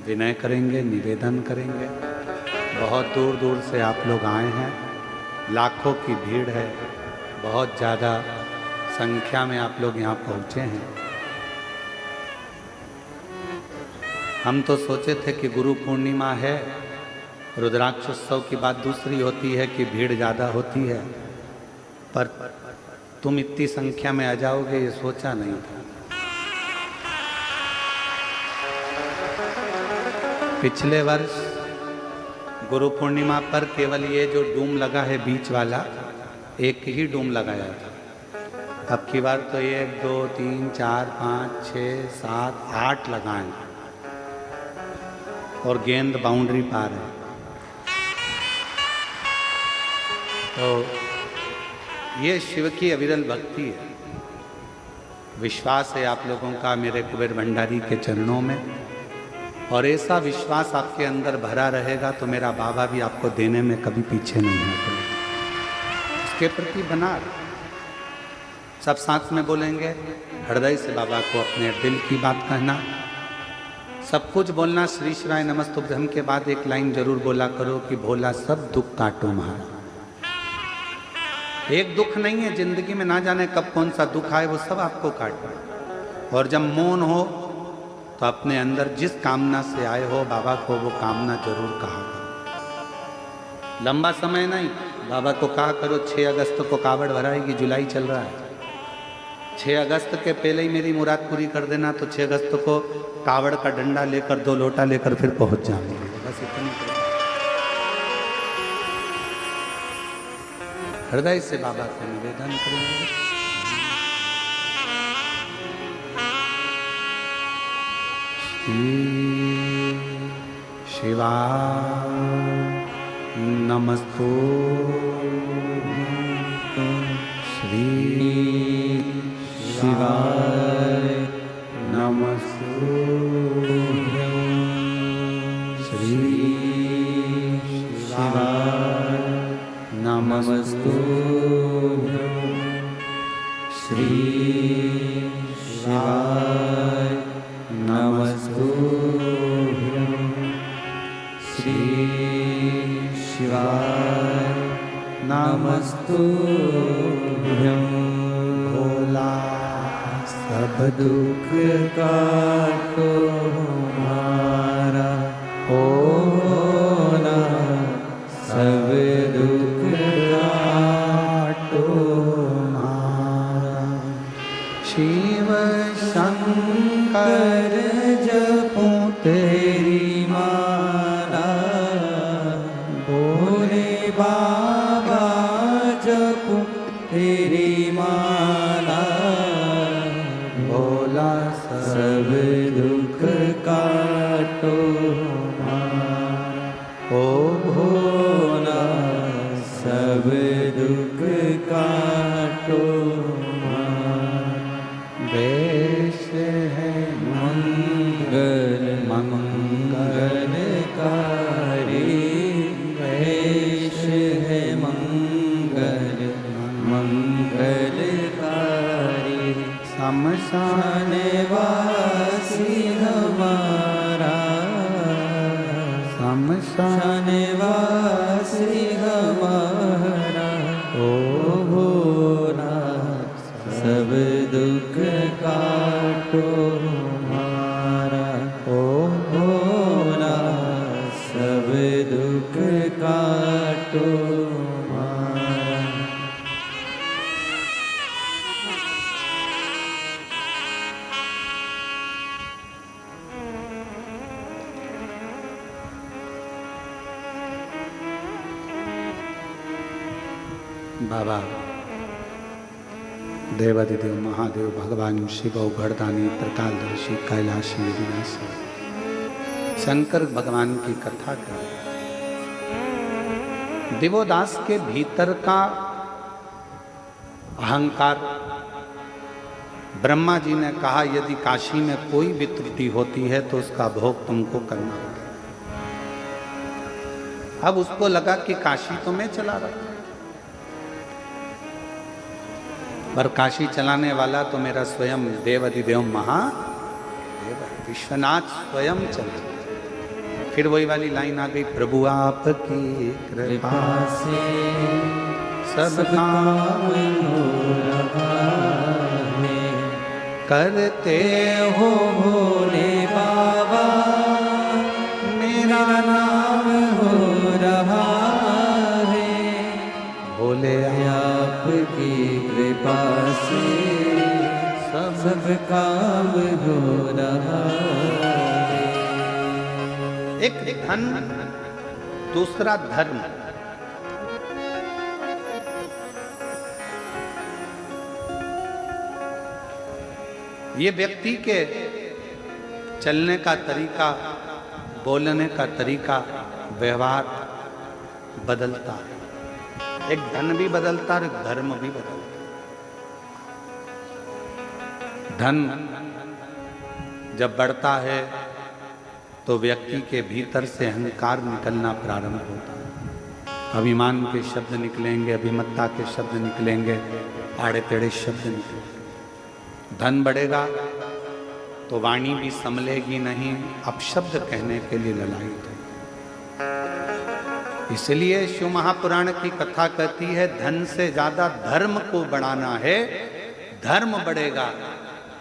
विनय करेंगे, निवेदन करेंगे। बहुत दूर दूर से आप लोग आए हैं, लाखों की भीड़ है, बहुत ज़्यादा संख्या में आप लोग यहाँ पहुँचे हैं। हम तो सोचे थे कि गुरु पूर्णिमा है, रुद्राक्षोत्सव की बात दूसरी होती है कि भीड़ ज़्यादा होती है, पर तुम इतनी संख्या में आ जाओगे ये सोचा नहीं था। पिछले वर्ष गुरु पूर्णिमा पर केवल ये जो डूम लगा है बीच वाला, एक ही डूम लगाया था। अब की बार तो 1 2 3 4 5 6 7 8 लगाए और गेंद बाउंड्री पार है। तो ये शिव की अविरल भक्ति है। विश्वास है आप लोगों का मेरे कुबेर भंडारी के चरणों में, और ऐसा विश्वास आपके अंदर भरा रहेगा तो मेरा बाबा भी आपको देने में कभी पीछे नहीं हटेगा। इसके प्रति बना सब साथ में बोलेंगे, हृदय से बाबा को अपने दिल की बात कहना, सब कुछ बोलना। श्री शिवाय नमस्तुभ्यम के बाद एक लाइन जरूर बोला करो कि भोला सब दुख काटो महाराज। एक दुख नहीं है जिंदगी में, ना जाने कब कौन सा दुख आए, वो सब आपको काटना। और जब मौन हो तो अपने अंदर जिस कामना से आए हो बाबा को वो कामना जरूर कहा करो। लंबा समय नहीं, बाबा को कहा करो 6 अगस्त को कावड़ भराएगी, जुलाई चल रहा है, 6 अगस्त के पहले ही मेरी मुराद पूरी कर देना, तो 6 अगस्त को कावड़ का डंडा लेकर 2 लोटा लेकर फिर पहुंच जाएंगे। बस इतनी हृदय से बाबा से निवेदन करेंगे। शिवाय नमस्तु श्री शिवाय नमस्तु श्री शिवाय नमस्तु श्री शिवाय नमस्तु श्री शिवाय नमस्तु भोला सब दुख काटो हमारा, भोला सब दुख काटो हमारा। शिव शंकर जपूं तेरी माला, भोले बाबा जपूं तेरी माला, भोला सब दुख काटो हमारा। ओ भोला सब दुख काटो हमारा। देश है मंगल मंगलकारी, देश है मंगल मंगलकारी। शमशान वासी हमारा, शमशान वासी हमारा। ओ भोला सब दुख काटो हमारा, ओ भोला सब दुख काटो हमारा। बाबा देवादिदेव महादेव भगवान शिव गढ़दानी त्रिकालदर्शी कैलाशी विनाशी शंकर भगवान की कथा करें। दिवोदास के भीतर का अहंकार, ब्रह्मा जी ने कहा यदि काशी में कोई भी त्रुटि होती है तो उसका भोग तुमको करना होगा। अब उसको लगा कि काशी तो मैं चला रहा था, पर काशी चलाने वाला तो मेरा स्वयं देवादिदेव महादेव विश्वनाथ स्वयं चला। फिर वही वाली लाइन आ गई, प्रभु आपकी कृपा से सब काम हो रहा है, करते हो भोले बाबा रहा रे। एक धन, दूसरा धर्म। ये व्यक्ति के चलने का तरीका, बोलने का तरीका, व्यवहार बदलता है। एक धन भी बदलता है और एक धर्म भी बदलता है। धन जब बढ़ता है तो व्यक्ति के भीतर से अहंकार निकलना प्रारंभ होता है। अभिमान के शब्द निकलेंगे, अभिमत्ता के शब्द निकलेंगे, आड़े टेढ़े शब्द निकलेंगे। धन बढ़ेगा तो वाणी भी संभलेगी नहीं, अपशब्द कहने के लिए ललायित है। इसलिए शिव महापुराण की कथा कहती है धन से ज्यादा धर्म को बढ़ाना है। धर्म बढ़ेगा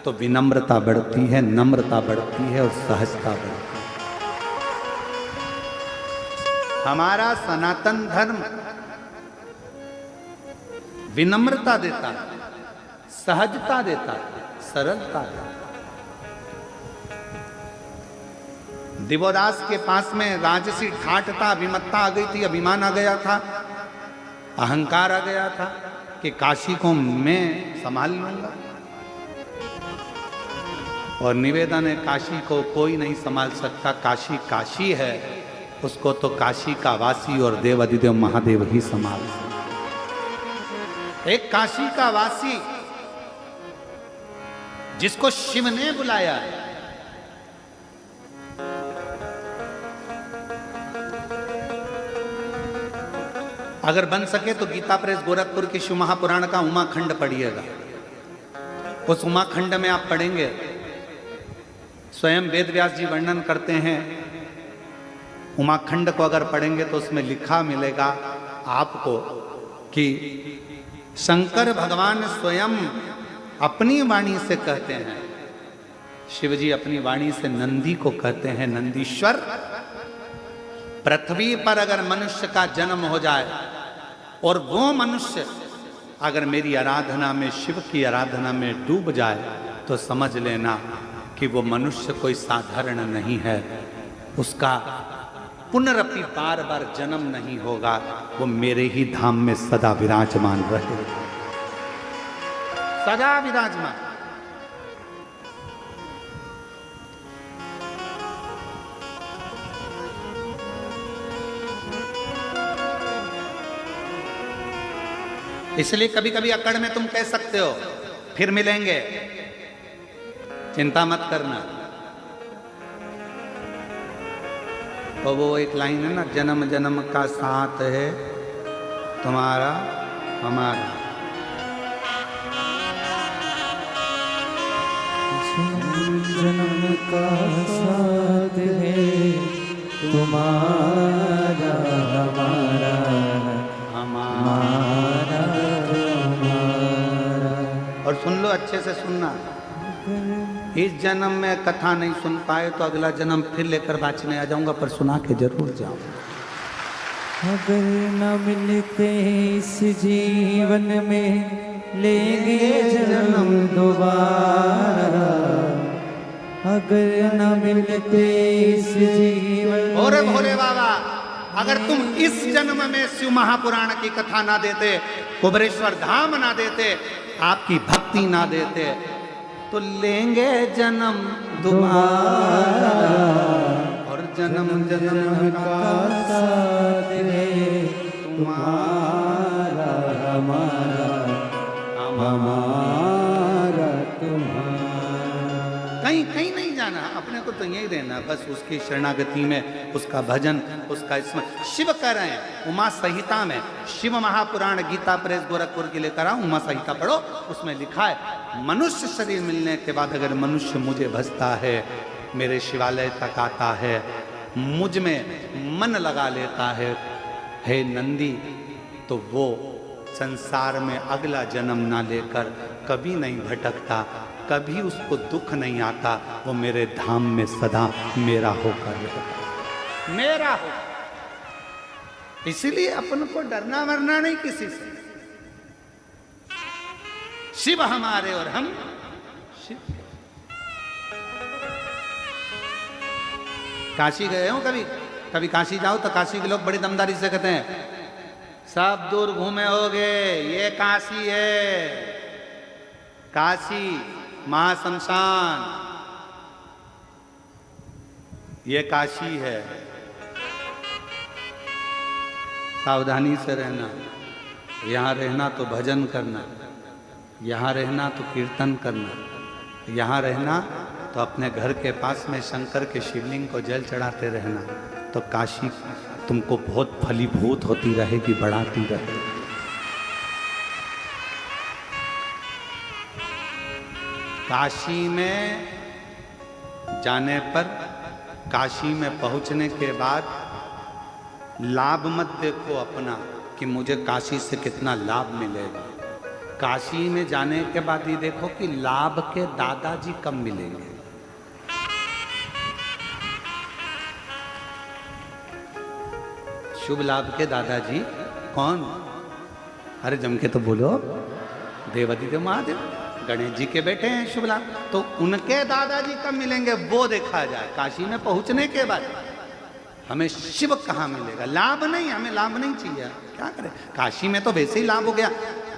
तो विनम्रता बढ़ती है, नम्रता बढ़ती है और सहजता बढ़ती है। हमारा सनातन धर्म विनम्रता देता है, सहजता देता है, सरलता देता है। दिवोदास के पास में राजसी ठाठता, अभिमत्ता आ गई थी, अभिमान आ गया था, अहंकार आ गया था कि काशी को मैं संभाल लूंगा। और निवेदन है काशी को कोई नहीं संभाल सकता। काशी काशी है, उसको तो काशी का वासी और देव अधिदेव महादेव ही संभाल सकते। एक काशी का वासी जिसको शिव ने बुलाया, अगर बन सके तो गीता प्रेस गोरखपुर के शिव महापुराण का उमाखंड पढ़िएगा। उस उमाखंड में आप पढ़ेंगे, स्वयं वेद व्यास जी वर्णन करते हैं। उमाखंड को अगर पढ़ेंगे तो उसमें लिखा मिलेगा आपको कि शंकर भगवान स्वयं अपनी वाणी से कहते हैं, शिव जी अपनी वाणी से नंदी को कहते हैं, नंदीश्वर पृथ्वी पर अगर मनुष्य का जन्म हो जाए और वो मनुष्य अगर मेरी आराधना में, शिव की आराधना में डूब जाए तो समझ लेना कि वो मनुष्य कोई साधारण नहीं है, उसका पुनरपि बार बार जन्म नहीं होगा, वो मेरे ही धाम में सदा विराजमान रहेगा, सदा विराजमान। इसलिए कभी कभी अकड़ में तुम कह सकते हो फिर मिलेंगे, चिंता मत करना। तो वो एक लाइन है ना, जन्म जन्म का साथ है तुम्हारा हमारा। जन्म का साथ है तुम्हारा हमारा, हमारा तुम्हारा। और सुन लो, अच्छे से सुनना, इस जन्म में कथा नहीं सुन पाए तो अगला जन्म फिर लेकर बाँचने आ जाऊंगा, पर सुना के जरूर जाऊंगा। अगर न मिलते इस जीवन में लेंगे जन्म दोबारा, अगर न मिलते इस जीवन। और भोले बाबा, अगर तुम इस जन्म में शिव महापुराण की कथा ना देते, कुबरेश्वर धाम ना देते, आपकी भक्ति ना देते, तो लेंगे जन्म दोबारा। और जन्म जन्म का साथ है तुम्हारा हमारा, हमारा तुम्हारा। कहीं कहीं नहीं जाना, अपने को तो यही रहना, बस उसकी शरणागति में, उसका भजन, उसका स्मरण। शिव कह रहे हैं उमा संहिता में, शिव महापुराण गीता प्रेस गोरखपुर के लेकर आओ, उमा संहिता पढ़ो, उसमें लिखा है मनुष्य शरीर मिलने के बाद अगर मनुष्य मुझे भजता है, मेरे शिवालय तक आता है, मुझ में मन लगा लेता है, हे नंदी, तो वो संसार में अगला जन्म ना लेकर कभी नहीं भटकता, कभी उसको दुख नहीं आता, वो मेरे धाम में सदा मेरा होकर रहता, मेरा हो। इसीलिए अपन को डरना मरना नहीं किसी से। शिव हमारे और हम शिव। काशी गए हो कभी? कभी काशी जाओ तो काशी के लोग बड़ी दमदारी से कहते हैं सब दूर घूमे होगे, ये काशी है, काशी महाशमशान, ये काशी है। सावधानी से रहना, यहाँ रहना तो भजन करना, यहाँ रहना तो कीर्तन करना, यहाँ रहना तो अपने घर के पास में शंकर के शिवलिंग को जल चढ़ाते रहना, तो काशी तुमको बहुत फलीभूत होती रहेगी, बढ़ाती रहेगी। काशी में जाने पर, काशी में पहुंचने के बाद लाभ मत देखो अपना कि मुझे काशी से कितना लाभ मिलेगा। काशी में जाने के बाद ही देखो कि लाभ के दादाजी कब मिलेंगे। शुभ लाभ के दादाजी कौन? अरे जम के तो बोलो, देवादिदेव महादेव, गणेश जी के बेटे हैं शुभ लाभ, तो उनके दादाजी कब मिलेंगे वो देखा जाए। काशी में पहुंचने के बाद हमें शिव कहाँ मिलेगा? लाभ नहीं, हमें लाभ नहीं चाहिए, क्या करें। काशी में तो वैसे ही लाभ हो गया,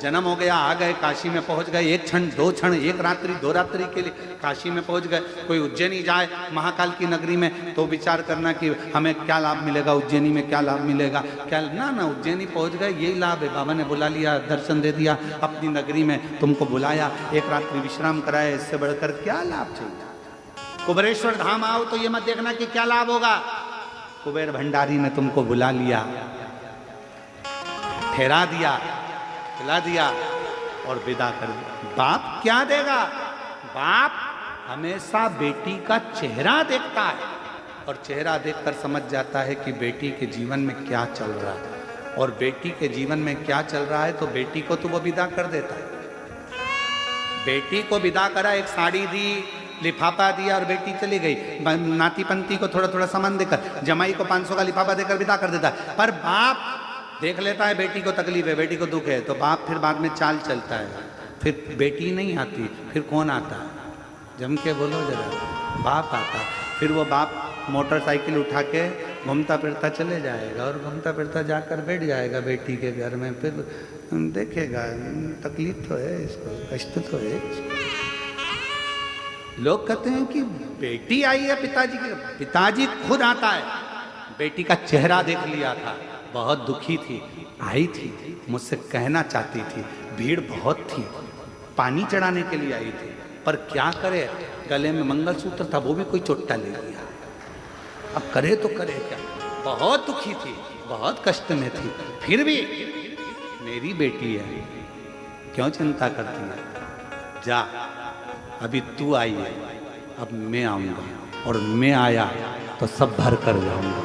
जन्म हो गया, आ गए, काशी में पहुंच गए, एक क्षण दो क्षण, एक रात्रि दो रात्रि के लिए काशी में पहुंच गए। कोई उज्जैनी जाए महाकाल की नगरी में तो विचार करना कि हमें क्या लाभ मिलेगा, उज्जैनी में क्या लाभ मिलेगा, क्या ना उज्जैनी पहुंच गए यही लाभ है। बाबा ने बुला लिया, दर्शन दे दिया, अपनी नगरी में तुमको बुलाया, एक रात्रि विश्राम कराया, इससे बढ़कर क्या लाभ चाहिए। कुबेरेश्वर धाम आओ तो ये मत देखना कि क्या लाभ होगा। कुबेर भंडारी ने तुमको बुला लिया, ठहरा दिया, खिला दिया और विदा कर दिया। बाप क्या देगा? बाप हमेशा बेटी का चेहरा देखता है और चेहरा देखकर समझ जाता है कि बेटी के जीवन में क्या चल रहा है, और बेटी के जीवन में क्या चल रहा है तो बेटी को तो वो विदा कर देता है। बेटी को विदा करा, एक साड़ी दी, लिफाफा दिया और बेटी चली गई। नाती पंती को थोड़ा थोड़ा सामान देकर, जमाई को 500 का लिफाफा देकर विदा कर देता है। पर बाप देख लेता है बेटी को तकलीफ है, बेटी को दुख है, तो बाप फिर बाद में चाल चलता है। फिर बेटी नहीं आती, फिर कौन आता है? जम के बोलो जरा, बाप आता। फिर वो बाप मोटरसाइकिल उठा के घूमता फिरता चले जाएगा और घूमता फिरता जाकर बैठ जाएगा बेटी के घर में। फिर देखेगा तकलीफ तो है इसको, कष्ट तो है इसको। लोग कहते हैं कि बेटी आई है पिताजी के, पिताजी खुद आता है। बेटी का चेहरा देख लिया था, बहुत दुखी थी, आई थी, मुझसे कहना चाहती थी, भीड़ बहुत थी, पानी चढ़ाने के लिए आई थी, पर क्या करे, गले में मंगलसूत्र था वो भी कोई चोट्टा ले लिया, अब करे तो करे क्या। बहुत दुखी थी, बहुत कष्ट में थी, फिर भी मेरी बेटी है, क्यों चिंता करती है। जा, अभी तू आई है, अब मैं आऊंगा, और मैं आया तो सब भर कर जाऊंगा,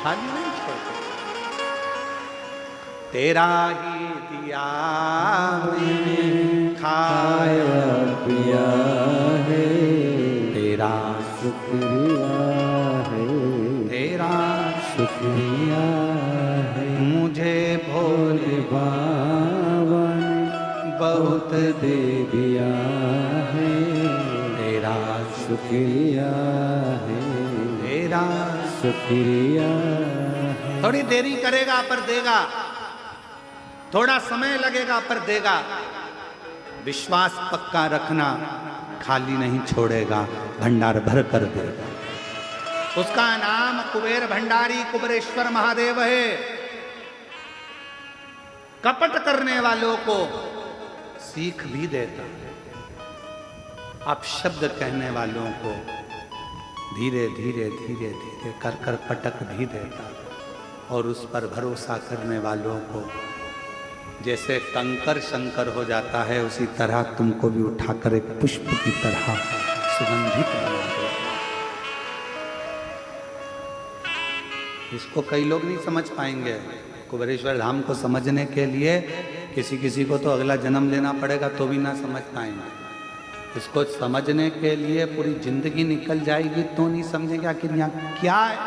खाली नहीं छोड़ता। तेरा ही दिया मैंने खाया पिया है, तेरा शुक्रिया है, तेरा शुक्रिया है, मुझे भोले बाबा ने बहुत दे दिया है, तेरा शुक्रिया है, तेरा शुक्रिया है। थोड़ी देरी करेगा पर देगा, थोड़ा समय लगेगा पर देगा। विश्वास पक्का रखना, खाली नहीं छोड़ेगा, भंडार भर कर देगा। उसका नाम कुबेर भंडारी कुबेरेश्वर महादेव है। कपट करने वालों को सीख भी देता है, अपशब्द कहने वालों को धीरे धीरे धीरे धीरे कर कर पटक भी देता है, और उस पर भरोसा करने वालों को जैसे कंकर शंकर हो जाता है, उसी तरह तुमको भी उठाकर एक पुष्प की तरह सुगंधित बना देता। इसको कई लोग नहीं समझ पाएंगे। कुबेरेश्वर धाम को समझने के लिए किसी किसी को तो अगला जन्म लेना पड़ेगा तो भी ना समझ पाएंगे। इसको समझने के लिए पूरी जिंदगी निकल जाएगी तो नहीं समझेंगे आखिर यहाँ क्या है।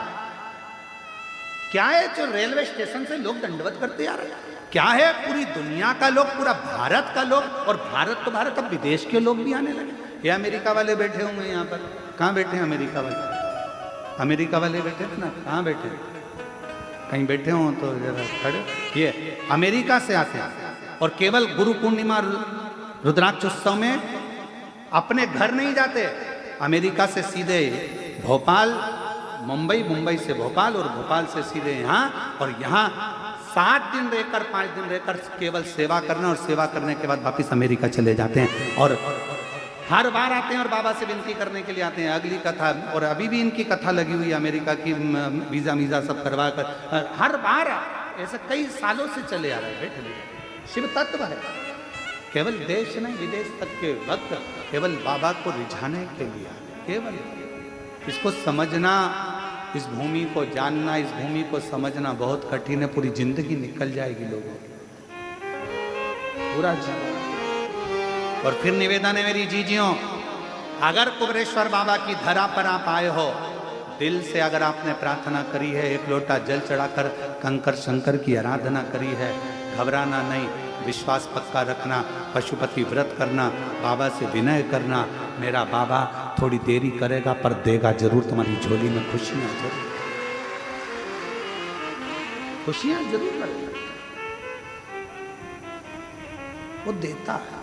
क्या है जो रेलवे स्टेशन से लोग दंडवत करते आ रहे हैं? क्या है पूरी दुनिया का लोग, पूरा भारत का लोग, और भारत तो भारत, अब विदेश के लोग भी आने लगे। ये अमेरिका वाले बैठे होंगे यहाँ पर, कहाँ बैठे हैं अमेरिका वाले? अमेरिका वाले बैठे थे ना, कहाँ बैठे, कहीं बैठे हो तो जरा खड़े, ये अमेरिका से आते हैं और केवल गुरु पूर्णिमा रुद्राक्षोत्सव में अपने घर नहीं जाते, अमेरिका से सीधे भोपाल, मुंबई, मुंबई से भोपाल और भोपाल से सीधे यहाँ, और यहाँ 7 दिन रहकर 5 दिन रहकर केवल सेवा करना और सेवा करने के बाद वापिस अमेरिका चले जाते हैं। और हर बार आते हैं और बाबा से विनती करने के लिए आते हैं। अगली कथा, और अभी भी इनकी कथा लगी हुई है अमेरिका की, वीजा वीजा सब करवा कर हर बार ऐसे कई सालों से चले आ रहे हैं। बैठे शिव तत्व है, केवल देश नहीं विदेश तक के भक्त केवल बाबा को रिझाने के लिए, केवल इसको समझना, इस भूमि को जानना, इस भूमि को समझना बहुत कठिन है। पूरी जिंदगी निकल जाएगी लोगों की, पूरा जीवन। और फिर निवेदन है मेरी जीजियों, अगर कुबरेश्वर बाबा की धरा पर आप आए हो, दिल से अगर आपने प्रार्थना करी है, एक लोटा जल चढ़ाकर कंकर शंकर की आराधना करी है, घबराना नहीं, विश्वास पक्का रखना, पशुपति व्रत करना, बाबा से विनय करना। मेरा बाबा थोड़ी देरी करेगा पर देगा जरूर, तुम्हारी झोली में खुशियां जरूर, खुशियां जरूर करेगा, वो देता है।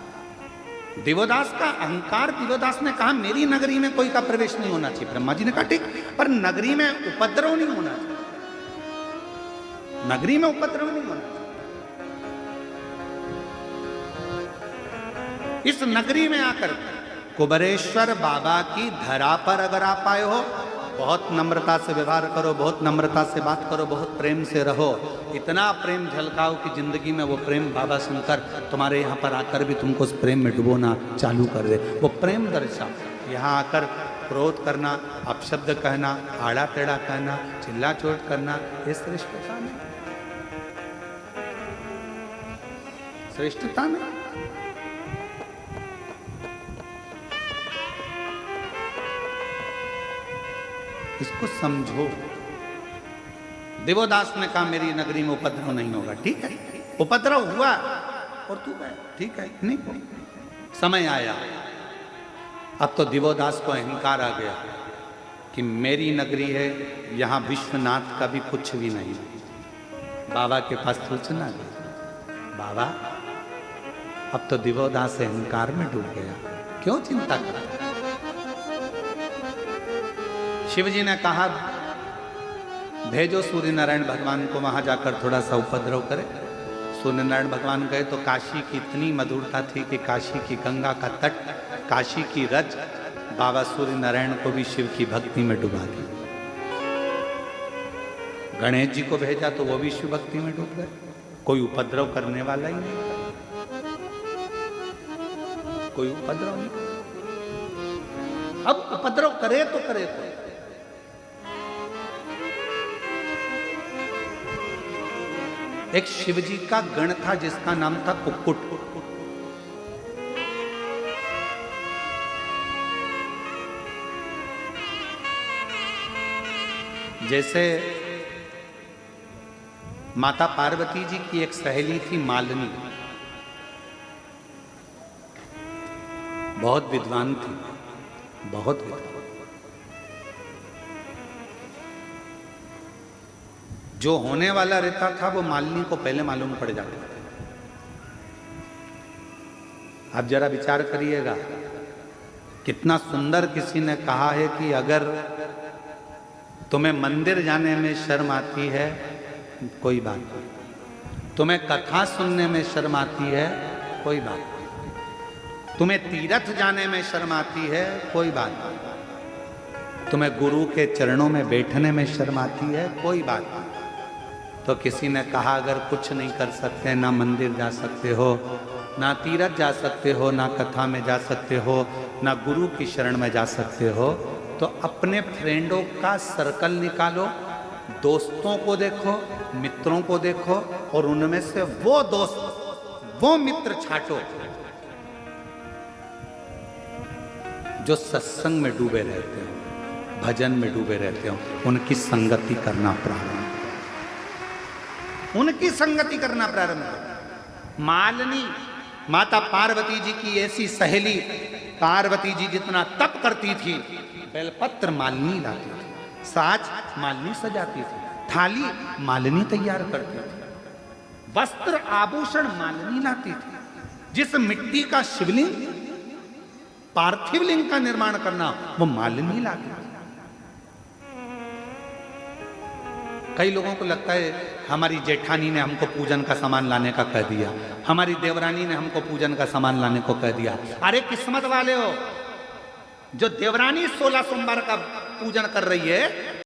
दिवोदास का अहंकार, दिवोदास ने कहा मेरी नगरी में कोई का प्रवेश नहीं होना चाहिए। ब्रह्मा जी ने कहा ठीक, पर नगरी में उपद्रव नहीं होना चाहिए, नगरी में उपद्रव नहीं होना चाहिए। इस नगरी में आकर कुबरेश्वर बाबा की धरा पर अगर आप आए हो, बहुत नम्रता से व्यवहार करो, बहुत नम्रता से बात करो, बहुत प्रेम से रहो, इतना प्रेम झलकाओ कि जिंदगी में वो प्रेम बाबा शंकर तुम्हारे यहाँ पर आकर भी तुमको उस प्रेम में डुबोना चालू कर दे। वो प्रेम दर्शाओ। यहाँ आकर क्रोध करना, अपशब्द कहना, आड़ा टेढ़ा कहना, चिल्ला चोट करना, ये श्रेष्ठता नहीं, श्रेष्ठता नहीं। इसको समझो। दिवोदास ने कहा मेरी नगरी में उपद्रव नहीं होगा, ठीक है, उपद्रव हुआ और तू गया, ठीक है, नहीं को समय आया। अब तो दिवोदास को अहंकार आ गया कि मेरी नगरी है, यहाँ विश्वनाथ का भी कुछ भी नहीं। बाबा के पास सूचना गई, बाबा अब तो दिवोदास अहंकार में डूब गया, क्यों चिंता करता। शिव जी ने कहा भेजो सूर्य नारायण भगवान को, वहां जाकर थोड़ा सा उपद्रव करे। सूर्य नारायण भगवान गए तो काशी की इतनी मधुरता थी कि काशी की गंगा का तट, काशी की रज बाबा सूर्य नारायण को भी शिव की भक्ति में डुबा दी। गणेश जी को भेजा तो वो भी शिव भक्ति में डूब गए, कोई उपद्रव करने वाला ही नहीं, कोई उपद्रव नहीं। अब उपद्रव करे तो करे तो एक शिवजी का गण था जिसका नाम था कुक्कुट। जैसे माता पार्वती जी की एक सहेली थी मालिनी, बहुत विद्वान थी, बहुत विद्वान। जो होने वाला रहता था वो मालिनी को पहले मालूम पड़ जाता था। आप जरा विचार करिएगा, कितना सुंदर किसी ने कहा है कि अगर तुम्हें मंदिर जाने में शर्म आती है कोई बात नहीं, तुम्हें कथा सुनने में शर्म आती है कोई बात नहीं, तुम्हें तीर्थ जाने में शर्म आती है कोई बात नहीं, तुम्हें गुरु के चरणों में बैठने में शर्म आती है कोई बात नहीं। तो किसी ने कहा अगर कुछ नहीं कर सकते, ना मंदिर जा सकते हो, ना तीर्थ जा सकते हो, ना कथा में जा सकते हो, ना गुरु की शरण में जा सकते हो, तो अपने फ्रेंडों का सर्कल निकालो, दोस्तों को देखो, मित्रों को देखो, और उनमें से वो दोस्त, वो मित्र छांटो जो सत्संग में डूबे रहते हो, भजन में डूबे रहते हो, उनकी संगति करना प्रारंभ, उनकी संगति करना प्रारंभ करो। मालिनी माता पार्वती जी की ऐसी सहेली, पार्वती जी जितना तप करती थी, बेलपत्र मालिनी लाती थी। साज मालिनी सजाती थी, थाली मालिनी तैयार करती थी, वस्त्र आभूषण मालिनी लाती थी। जिस मिट्टी का शिवलिंग, पार्थिव लिंग का निर्माण करना, वो मालिनी लाती थी। कई लोगों को लगता है हमारी जेठानी ने हमको पूजन का सामान लाने का कह दिया, हमारी देवरानी ने हमको पूजन का सामान लाने को कह दिया। अरे किस्मत वाले हो, जो देवरानी 16 सोमवार का पूजन कर रही है